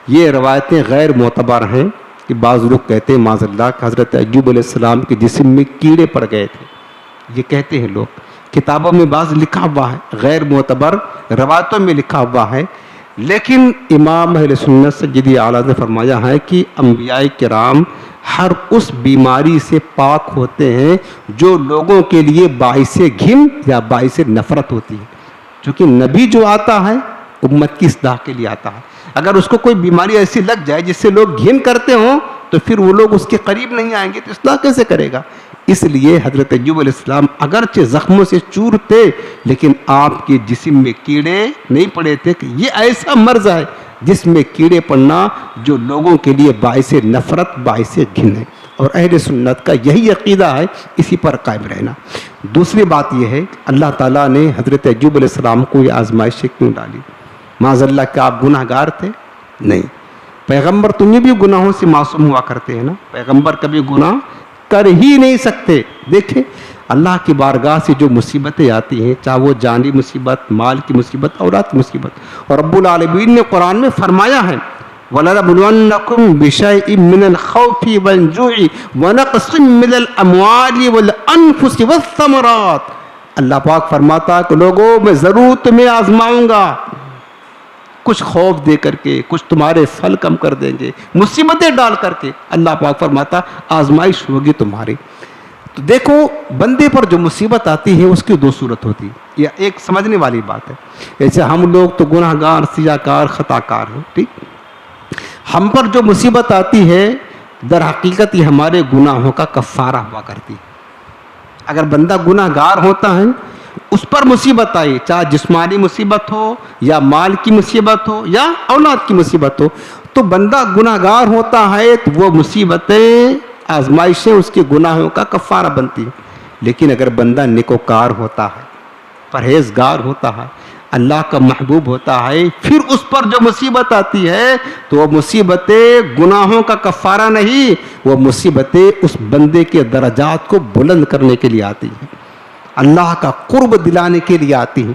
یہ روایتیں غیر معتبر ہیں. کہ بعض لوگ کہتے ہیں معاذ اللہ کہ حضرت ایوب علیہ السلام کے جسم میں کیڑے پڑ گئے تھے. یہ کہتے ہیں لوگ, کتابوں میں بعض لکھا ہوا ہے, غیر معتبر روایتوں میں لکھا ہوا ہے. لیکن امام اہل سنت سیدی اعلیٰ نے فرمایا ہے کہ انبیاء کرام ہر اس بیماری سے پاک ہوتے ہیں جو لوگوں کے لیے باعث گھن یا باعث نفرت ہوتی ہے. چونکہ نبی جو آتا ہے امت کی اصلاح کے لیے آتا ہے. اگر اس کو کوئی بیماری ایسی لگ جائے جس سے لوگ گھن کرتے ہوں تو پھر وہ لوگ اس کے قریب نہیں آئیں گے, تو اصلاح کیسے کرے گا؟ اس لیے حضرت ایوب علیہ السلام اگرچہ زخموں سے چور تھے لیکن آپ کے جسم میں کیڑے نہیں پڑے تھے. کہ یہ ایسا مرض ہے جس میں کیڑے پڑنا جو لوگوں کے لیے باعث نفرت باعث گھن ہے. اور اہل سنت کا یہی عقیدہ ہے, اسی پر قائم رہنا. دوسری بات یہ ہے اللہ تعالیٰ نے حضرت ایوب علیہ السلام کو یہ آزمائش کیوں ڈالی؟ معاذ اللہ کہ آپ گناہ گار تھے؟ نہیں. پیغمبر تمہیں بھی گناہوں سے معصوم ہوا کرتے ہیں نا, پیغمبر کبھی گناہ کر ہی نہیں سکتے. دیکھیں اللہ کی بارگاہ سے جو مصیبتیں آتی ہیں, چاہے وہ جانی مصیبت, مال کی مصیبت, اولاد کی مصیبت, اور رب العالمین نے قرآن میں فرمایا ہے وَلَنَبْلُوَنَّكُمْ بِشَيْءٍ مِّنَ الْخَوْفِ وَالْجُوعِ وَنَقْصٍ مِّنَ الْأَمْوَالِ وَالْأَنفُسِ وَالثَّمَرَاتِ. اللہ پاک فرماتا کہ لوگوں میں ضرور تمہیں آزماؤں گا, کچھ خوف دے کر کے, کچھ تمہارے پھل کم کر دیں گے, مصیبتیں ڈال کر کے. اللہ پاک فرماتا آزمائش ہوگی تمہاری. تو دیکھو بندے پر جو مصیبت آتی ہے اس کی دو صورت ہوتی ہے. یہ ایک سمجھنے والی بات ہے. جیسے ہم لوگ تو گناہ گار, سیاہ کار, خطا کار ہیں, ٹھیک. ہم پر جو مصیبت آتی ہے در حقیقت یہ ہمارے گناہوں کا کفارہ ہوا کرتی ہے. اگر بندہ گناہ گار ہوتا ہے اس پر مصیبت آئی, چاہے جسمانی مصیبت ہو یا مال کی مصیبت ہو یا اولاد کی مصیبت ہو, تو بندہ گناہ گار ہوتا ہے تو وہ مصیبتیں, آزمائشیں اس کے گناہوں کا کفارہ بنتی ہیں. لیکن اگر بندہ نیکوکار ہوتا ہے, پرہیزگار ہوتا ہے, اللہ کا محبوب ہوتا ہے, پھر اس پر جو مصیبت آتی ہے تو وہ مصیبتیں گناہوں کا کفارہ نہیں, وہ مصیبتیں اس بندے کے درجات کو بلند کرنے کے لیے آتی ہیں, اللہ کا قرب دلانے کے لیے آتی ہیں.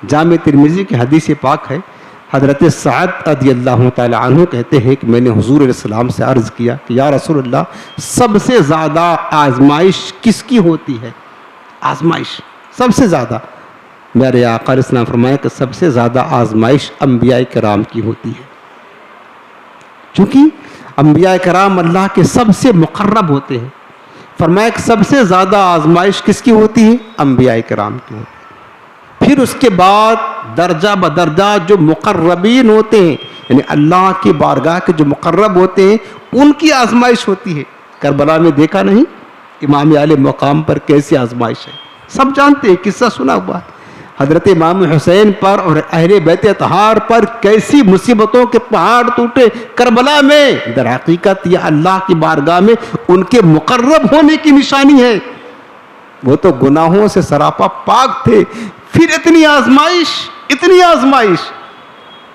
جامع ترمذی کی حدیث پاک ہے, حضرت سعد رضی اللہ تعالی عنہ کہتے ہیں کہ میں نے حضور علیہ السلام سے عرض کیا کہ یا رسول اللہ سب سے زیادہ آزمائش کس کی ہوتی ہے؟ آزمائش سب سے زیادہ. میرے آقا علیہ السلام فرمایا کہ سب سے زیادہ آزمائش انبیاء کرام کی ہوتی ہے, چونکہ انبیاء کرام اللہ کے سب سے مقرب ہوتے ہیں. فرمایا کہ سب سے زیادہ آزمائش کس کی ہوتی ہے؟ انبیاء کرام کی ہوتی ہے. پھر اس کے بعد درجہ بدرجہ جو مقربین ہوتے ہیں, یعنی اللہ کی بارگاہ کے جو مقرب ہوتے ہیں ان کی آزمائش ہوتی ہے. کربلا میں دیکھا نہیں امام عالی مقام پر کیسی آزمائش ہے, سب جانتے ہیں, قصہ سنا ہوا ہے. حضرت امام حسین پر اور اہل بیت اطہار پر کیسی مصیبتوں کے پہاڑ ٹوٹے کربلا میں. در حقیقت یہ اللہ کی بارگاہ میں ان کے مقرب ہونے کی نشانی ہے. وہ تو گناہوں سے سراپا پاک تھے, پھر اتنی آزمائش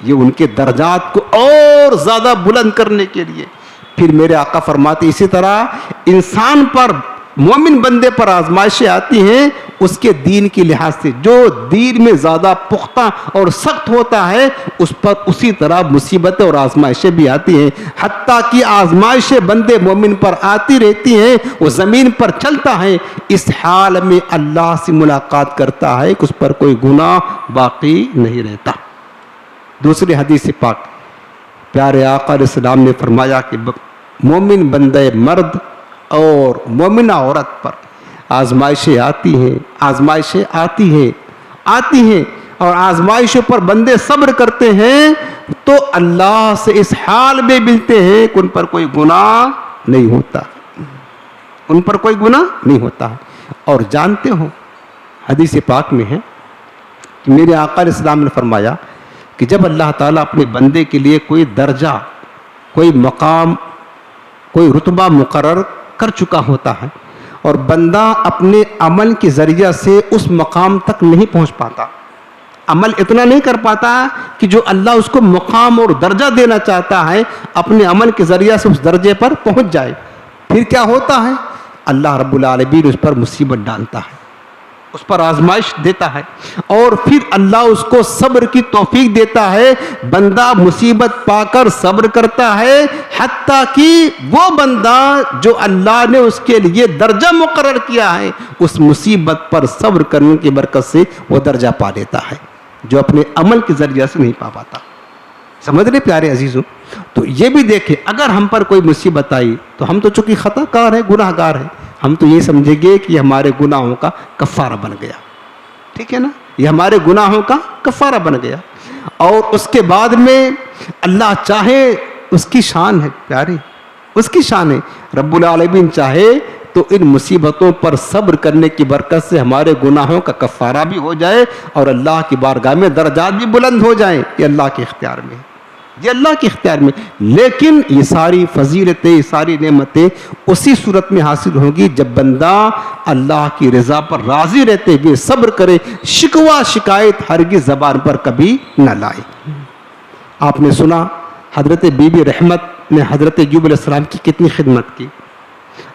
یہ ان کے درجات کو اور زیادہ بلند کرنے کے لیے. پھر میرے آقا فرماتے اسی طرح انسان پر, مومن بندے پر آزمائشیں آتی ہیں اس کے دین کی لحاظ سے. جو دین میں زیادہ پختہ اور سخت ہوتا ہے اس پر اسی طرح مصیبتیں اور آزمائشیں بھی آتی ہیں. حتیٰ کہ آزمائشیں بندے مومن پر آتی رہتی ہیں, وہ زمین پر چلتا ہے, اس حال میں اللہ سے ملاقات کرتا ہے کہ اس پر کوئی گناہ باقی نہیں رہتا. دوسری حدیث پاک پیارے آقا علیہ السلام نے فرمایا کہ مومن بندے مرد اور مومنہ عورت پر آزمائشیں آتی ہیں اور آزمائشوں پر بندے صبر کرتے ہیں تو اللہ سے اس حال میں ملتے ہیں کہ ان پر کوئی گناہ نہیں ہوتا. اور جانتے ہو حدیث پاک میں ہے کہ میرے آقا علیہ السلام نے فرمایا کہ جب اللہ تعالیٰ اپنے بندے کے لیے کوئی درجہ، کوئی مقام، کوئی رتبہ مقرر کر چکا ہوتا ہے اور بندہ اپنے عمل کے ذریعہ سے اس مقام تک نہیں پہنچ پاتا، عمل اتنا نہیں کر پاتا کہ جو اللہ اس کو مقام اور درجہ دینا چاہتا ہے اپنے عمل کے ذریعہ سے اس درجے پر پہنچ جائے، پھر کیا ہوتا ہے؟ اللہ رب العالمین اس پر مصیبت ڈالتا ہے، اس پر آزمائش دیتا ہے، اور پھر اللہ اس کو صبر کی توفیق دیتا ہے، بندہ مصیبت پا کر صبر کرتا ہے، حتیٰ کہ وہ بندہ جو اللہ نے اس کے لیے درجہ مقرر کیا ہے اس مصیبت پر صبر کرنے کی برکت سے وہ درجہ پا لیتا ہے جو اپنے عمل کے ذریعہ سے نہیں پا پاتا۔ سمجھ رہے پیارے عزیزوں؟ تو یہ بھی دیکھیں، اگر ہم پر کوئی مصیبت آئی تو ہم تو چونکہ خطا کار ہیں، گناہ گار ہیں، ہم تو یہ سمجھیں گے کہ یہ ہمارے گناہوں کا کفارہ بن گیا، ٹھیک ہے نا، یہ ہمارے گناہوں کا کفارہ بن گیا، اور اس کے بعد میں اللہ چاہے، اس کی شان ہے پیارے، اس کی شان ہے، رب العالمین چاہے تو ان مصیبتوں پر صبر کرنے کی برکت سے ہمارے گناہوں کا کفارہ بھی ہو جائے اور اللہ کی بارگاہ میں درجات بھی بلند ہو جائیں، یہ اللہ کے اختیار میں ہے، یہ اللہ کے اختیار میں۔ لیکن یہ ساری فضیلتیں، یہ ساری نعمتیں اسی صورت میں حاصل ہوگی جب بندہ اللہ کی رضا پر راضی رہتے ہوئے صبر کرے، شکوہ شکایت ہرگز زبان پر کبھی نہ لائے۔ آپ نے سنا حضرت بی بی رحمت نے حضرت ایوب علیہ السلام کی کتنی خدمت کی،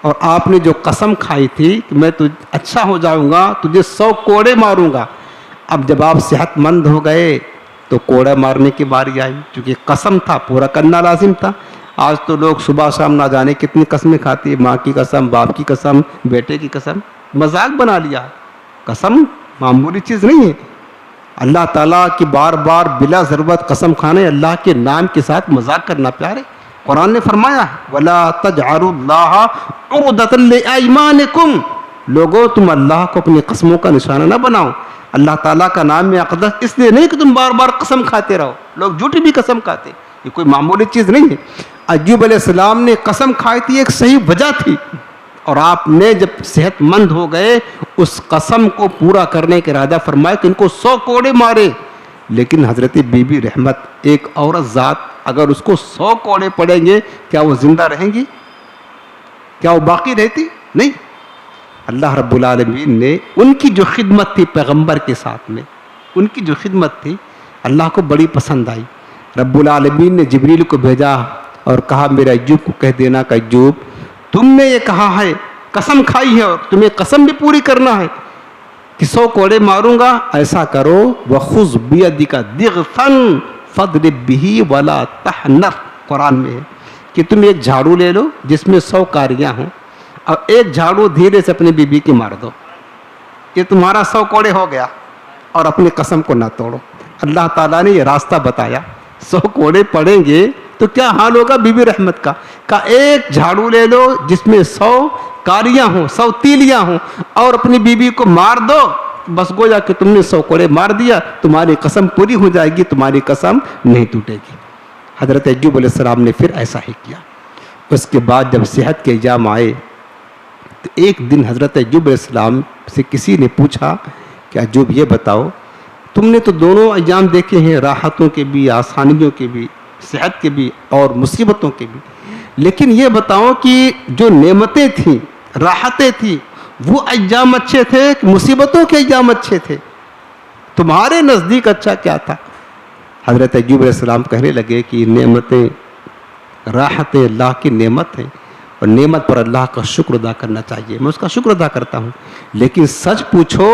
اور آپ نے جو قسم کھائی تھی کہ میں اچھا ہو جاؤں گا، تجھے 100 کوڑے ماروں گا، اب جب آپ صحت مند ہو گئے تو کوڑا مارنے کی باری آئی، چونکہ قسم تھا پورا کرنا لازم تھا۔ آج تو لوگ صبح شام نہ جانے کتنی قسمیں کھاتی ہیں، ماں کی قسم، باپ کی قسم، بیٹے کی قسم، مذاق بنا لیا۔ قسم معمولی چیز نہیں ہے، اللہ تعالیٰ کی بار بار بلا ضرورت قسم کھانے، اللہ کے نام کے ساتھ مذاق کرنا پیارے۔ قرآن نے فرمایا وَلَا تَجْعَلُوا اللَّهَ عُرْضَةً لِأَيْمَانِكُمْ، لوگوں تم اللہ کو اپنی قسموں کا نشانہ نہ بناؤ۔ اللہ تعالیٰ کا نام اقدس اس لیے نہیں کہ تم بار بار قسم کھاتے رہو، لوگ جھوٹی بھی قسم کھاتے، یہ کوئی معمولی چیز نہیں ہے۔ ایوب علیہ السلام نے قسم کھائی تھی، ایک صحیح وجہ تھی، اور آپ نے جب صحت مند ہو گئے اس قسم کو پورا کرنے کا ارادہ فرمایا کہ ان کو 100 کوڑے مارے۔ لیکن حضرت بی بی رحمت ایک عورت ذات، اگر اس کو 100 کوڑے پڑیں گے کیا وہ زندہ رہیں گی؟ کیا وہ باقی رہتی؟ نہیں۔ اللہ رب العالمین نے ان کی جو خدمت تھی پیغمبر کے ساتھ میں، ان کی جو خدمت تھی اللہ کو بڑی پسند آئی۔ رب العالمین نے جبریل کو بھیجا اور کہا میرے ایوب کو کہہ دینا کہ ایوب تم نے یہ کہا ہے، قسم کھائی ہے اور تمہیں قسم بھی پوری کرنا ہے کہ 100 کوڑے ماروں گا، ایسا کرو وَخُذْ بِيَدِكَ ضِغْثًا فَاضْرِب بِهِ وَلَا تَحْنَثْ، قرآن میں ہے کہ تم ایک جھاڑو لے لو جس میں 100 کاریاں ہوں اور ایک جھاڑو دھیرے سے اپنی بیوی کی مار دو، یہ تمہارا 100 کوڑے ہو گیا، اور اپنی قسم کو نہ توڑو۔ اللہ تعالیٰ نے یہ راستہ بتایا، 100 کوڑے پڑیں گے تو کیا حال ہوگا بی بی رحمت کا؟ ایک جھاڑو لے لو جس میں 100 کاریاں ہوں، 100 تیلیاں ہوں، اور اپنی بیوی کو مار دو، بس گویا کہ تم نے 100 کوڑے مار دیا، تمہاری قسم پوری ہو جائے گی، تمہاری قسم نہیں ٹوٹے گی۔ حضرت ایوب علیہ السلام نے پھر ایسا ہی کیا۔ اس کے بعد جب صحت کے ایام آئے تو ایک دن حضرت ایوب علیہ السلام سے کسی نے پوچھا کہ ایوب یہ بتاؤ، تم نے تو دونوں ایام دیکھے ہیں، راحتوں کے بھی، آسانیوں کے بھی، صحت کے بھی اور مصیبتوں کے بھی، لیکن یہ بتاؤ کہ جو نعمتیں تھیں، راحتیں تھیں، وہ ایام اچھے تھے کہ مصیبتوں کے ایام اچھے تھے؟ تمہارے نزدیک اچھا کیا تھا؟ حضرت ایوب علیہ السلام کہنے لگے کہ نعمتیں، راحتیں اللہ کی نعمت ہیں، اور نعمت پر اللہ کا شکر ادا کرنا چاہیے، میں اس کا شکر ادا کرتا ہوں، لیکن سچ پوچھو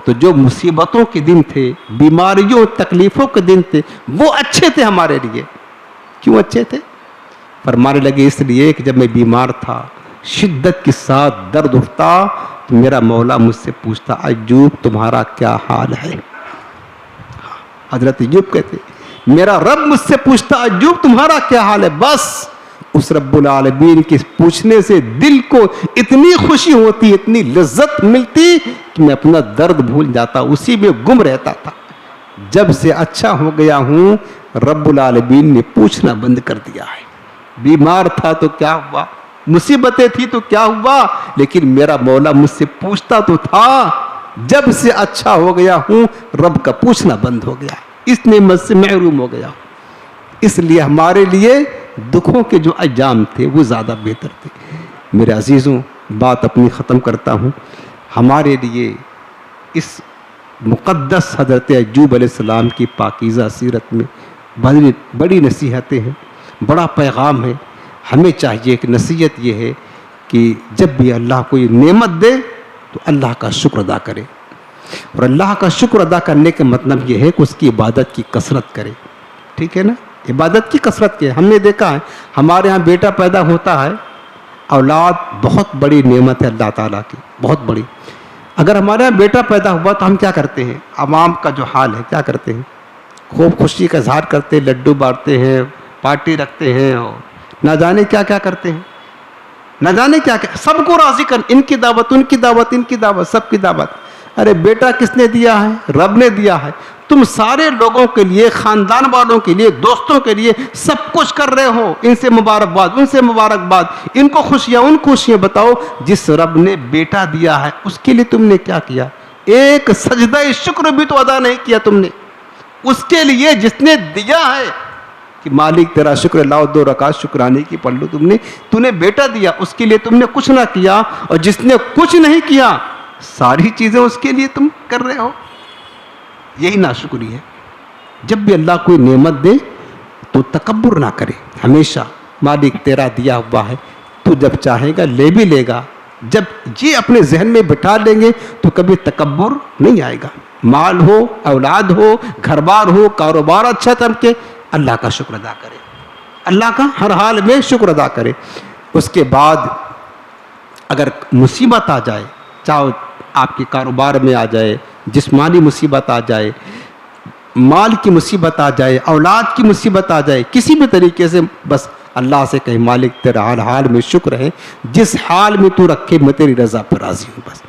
تو جو مصیبتوں کے دن تھے، بیماریوں تکلیفوں کے دن تھے، وہ اچھے تھے ہمارے لیے۔ کیوں اچھے تھے؟ فرمانے لگے اس لیے کہ جب میں بیمار تھا، شدت کے ساتھ درد اٹھتا تو میرا مولا مجھ سے پوچھتا ایوب تمہارا کیا حال ہے؟ حضرت ایوب کہتے میرا رب مجھ سے پوچھتا ایوب تمہارا کیا حال ہے، بس اس رب العالمین کے پوچھنے سے دل کو اتنی خوشی ہوتی، اتنی لذت ملتی کہ میں اپنا درد بھول جاتا، اسی میں گم رہتا تھا۔ جب سے اچھا ہو گیا ہوں رب العالمین نے پوچھنا بند کر دیا ہے۔ بیمار تھا تو کیا ہوا، مصیبتیں تھی تو کیا ہوا، لیکن میرا مولا مجھ سے پوچھتا تو تھا جب سے اچھا ہو گیا ہوں رب کا پوچھنا بند ہو گیا، اس نعمت سے محروم ہو گیا ہوں۔ اس لیے ہمارے لیے دکھوں کے جو ایام تھے وہ زیادہ بہتر تھے۔ میرے عزیزوں، بات اپنی ختم کرتا ہوں۔ ہمارے لیے اس مقدس حضرت ایوب علیہ السلام کی پاکیزہ سیرت میں بڑی نصیحتیں ہیں، بڑا پیغام ہے۔ ہمیں چاہیے کہ نصیحت یہ ہے کہ جب بھی اللہ کوئی نعمت دے تو اللہ کا شکر ادا کرے، اور اللہ کا شکر ادا کرنے کا مطلب یہ ہے کہ اس کی عبادت کی کثرت کرے، ٹھیک ہے نا؟ عبادت کی کثرت کے ہم نے دیکھا ہے ہمارے ہاں بیٹا پیدا ہوتا ہے، اولاد بہت بڑی نعمت ہے اللہ تعالیٰ کی، بہت بڑی۔ اگر ہمارے یہاں بیٹا پیدا ہوا تو ہم کیا کرتے ہیں؟ عوام کا جو حال ہے کیا کرتے ہیں؟ خوب خوشی کا اظہار کرتے ہیں، لڈو بانٹتے ہیں، پارٹی رکھتے ہیں، اور نہ جانے کیا کیا کرتے ہیں، نہ جانے کیا کیا، سب کو راضی کر، ان کی دعوت، ان کی دعوت، ان کی دعوت، سب کی دعوت۔ ارے بیٹا کس نے دیا ہے؟ رب نے دیا ہے۔ تم سارے لوگوں کے لیے، خاندان والوں کے لیے، دوستوں کے لیے سب کچھ کر رہے ہو، ان سے مبارکباد، ان سے مبارکباد، ان کو خوشیاں، ان خوشیاں۔ بتاؤ جس رب نے بیٹا دیا ہے اس کے لیے تم نے کیا کیا؟ ایک سجدہ شکر بھی تو ادا نہیں کیا تم نے اس کے لیے جس نے دیا ہے، کہ مالک تیرا شکر، لاؤ 2 رکعت شکرانے کی پڑھ لو۔ تم نے بیٹا دیا، اس کے لیے تم نے کچھ نہ کیا، اور جس نے کچھ نہیں کیا ساری چیزیں اس کے لیے تم کر رہے ہو، یہی ناشکری ہے۔ جب بھی اللہ کوئی نعمت دے تو تکبر نہ کرے، ہمیشہ مالک تیرا دیا ہوا ہے، تو جب چاہے گا لے بھی لے گا۔ جب یہ اپنے ذہن میں بٹھا لیں گے تو کبھی تکبر نہیں آئے گا۔ مال ہو، اولاد ہو، گھر بار ہو، کاروبار اچھا چمکے، اللہ کا شکر ادا کرے، اللہ کا ہر حال میں شکر ادا کرے۔ اس کے بعد اگر مصیبت آ جائے، چاہے آپ کے کاروبار میں آ جائے، جسمانی مصیبت آ جائے، مال کی مصیبت آ جائے، اولاد کی مصیبت آ جائے، کسی بھی طریقے سے بس اللہ سے کہیں مالک تیرا ہر حال میں شکر ہے، جس حال میں تو رکھے میں تیری رضا پر راضی ہوں بس۔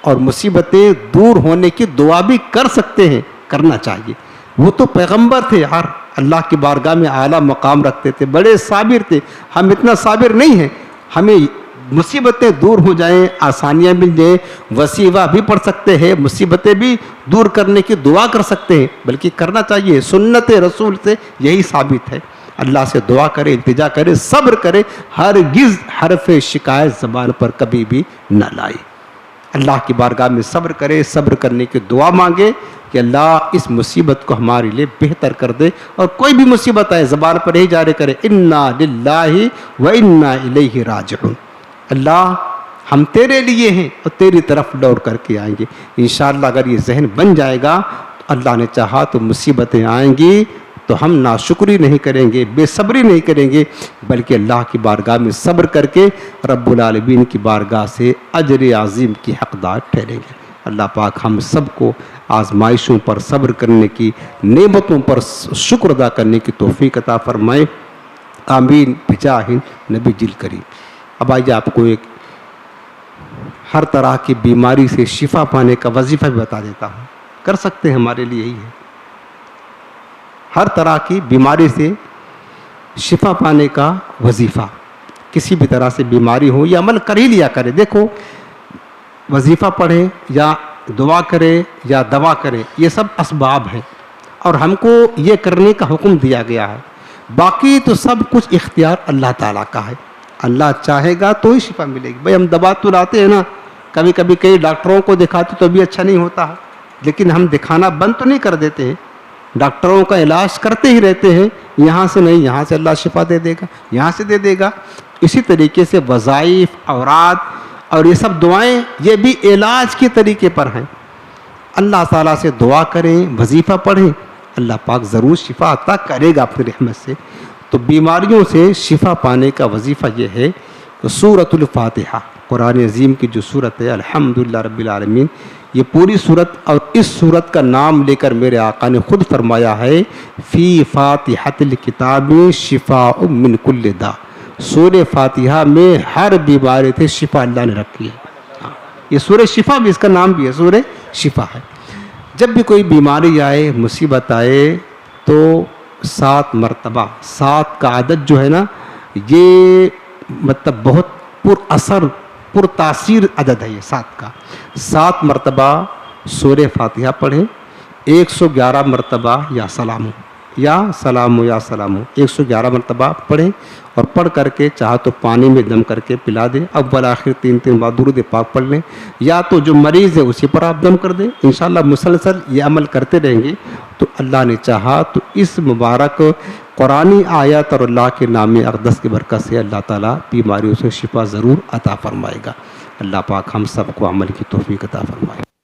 اور مصیبتیں دور ہونے کی دعا بھی کر سکتے ہیں، کرنا چاہیے۔ وہ تو پیغمبر تھے یار، اللہ کی بارگاہ میں اعلیٰ مقام رکھتے تھے، بڑے صابر تھے۔ ہم اتنا صابر نہیں ہیں، ہمیں مصیبتیں دور ہو جائیں، آسانیاں مل جائیں، وسیلہ بھی پڑھ سکتے ہیں، مصیبتیں بھی دور کرنے کی دعا کر سکتے ہیں، بلکہ کرنا چاہیے۔ سنت رسول سے یہی ثابت ہے، اللہ سے دعا کرے، التجا کرے، صبر کرے، ہرگز حرف شکایت زبان پر کبھی بھی نہ لائے۔ اللہ کی بارگاہ میں صبر کرے، صبر کرنے کی دعا مانگے کہ اللہ اس مصیبت کو ہمارے لیے بہتر کر دے، اور کوئی بھی مصیبت آئے زبان پر ہی جاری کرے، انا للہ و انا الیہ راجعون، اللہ ہم تیرے لیے ہیں اور تیری طرف لوٹ کر کے آئیں گے۔ انشاءاللہ اگر یہ ذہن بن جائے گا تو اللہ نے چاہا تو مصیبتیں آئیں گی تو ہم ناشکری نہیں کریں گے، بے صبری نہیں کریں گے، بلکہ اللہ کی بارگاہ میں صبر کر کے رب العالمین کی بارگاہ سے اجر عظیم کی حقدار ٹھہریں گے۔ اللہ پاک ہم سب کو آزمائشوں پر صبر کرنے کی، نعمتوں پر شکر ادا کرنے کی توفیق عطا فرمائے، آمین بجاہ نبی جل کریم۔ اب آئیے آپ کو ایک ہر طرح کی بیماری سے شفا پانے کا وظیفہ بھی بتا دیتا ہوں، کر سکتے ہیں، ہمارے لیے یہی ہے۔ ہر طرح کی بیماری سے شفا پانے کا وظیفہ، کسی بھی طرح سے بیماری ہو یہ عمل کر ہی لیا کرے۔ دیکھو وظیفہ پڑھے یا دعا کرے یا دوا کرے، یہ سب اسباب ہیں اور ہم کو یہ کرنے کا حکم دیا گیا ہے، باقی تو سب کچھ اختیار اللہ تعالیٰ کا ہے۔ اللہ چاہے گا تو ہی شفا ملے گی۔ بھائی ہم دوا تو لاتے ہیں نا، کبھی کبھی کئی ڈاکٹروں کو دکھاتے تو بھی اچھا نہیں ہوتا ہے، لیکن ہم دکھانا بند تو نہیں کر دیتے ہیں، ڈاکٹروں کا علاج کرتے ہی رہتے ہیں، یہاں سے نہیں یہاں سے اللہ شفا دے دے گا، یہاں سے دے دے گا۔ اسی طریقے سے وظائف، اوراد اور یہ سب دعائیں یہ بھی علاج کے طریقے پر ہیں۔ اللہ تعالیٰ سے دعا کریں، وظیفہ پڑھیں، اللہ پاک ضرور شفا عطا کرے گا اپنی رحمت سے۔ تو بیماریوں سے شفا پانے کا وظیفہ یہ ہے کہ سورۃ الفاتحہ، قرآن عظیم کی جو سورت ہے الحمدللہ رب العالمین، یہ پوری سورت، اور اس سورت کا نام لے کر میرے آقا نے خود فرمایا ہے فی فاتحۃ الکتاب شفاء من کل داء، سورہ فاتحہ میں ہر بیماری سے شفا اللہ نے رکھی ہے۔ یہ سورہ شفا بھی، اس کا نام بھی ہے سورہ شفا ہے۔ جب بھی کوئی بیماری آئے، مصیبت آئے تو 7 مرتبہ، 7 کا عدد جو ہے نا یہ مطلب بہت پر اثر پر تاثیر عدد ہے، یہ 7 کا 7 مرتبہ سورہ فاتحہ پڑھیں 111 مرتبہ یا سلام یا سلام یا سلام 111 مرتبہ پڑھیں، اور پڑھ کر کے چاہا تو پانی میں دم کر کے پلا دیں، اول آخر 3 بار درود پاک پڑھ لیں، یا تو جو مریض ہے اسی پر آپ دم کر دیں۔ انشاءاللہ مسلسل یہ عمل کرتے رہیں گے تو اللہ نے چاہا تو اس مبارک قرآنی آیات اور اللہ کے نام اقدس کی برکت سے اللہ تعالیٰ بیماریوں سے شفا ضرور عطا فرمائے گا۔ اللہ پاک ہم سب کو عمل کی توفیق عطا فرمائے۔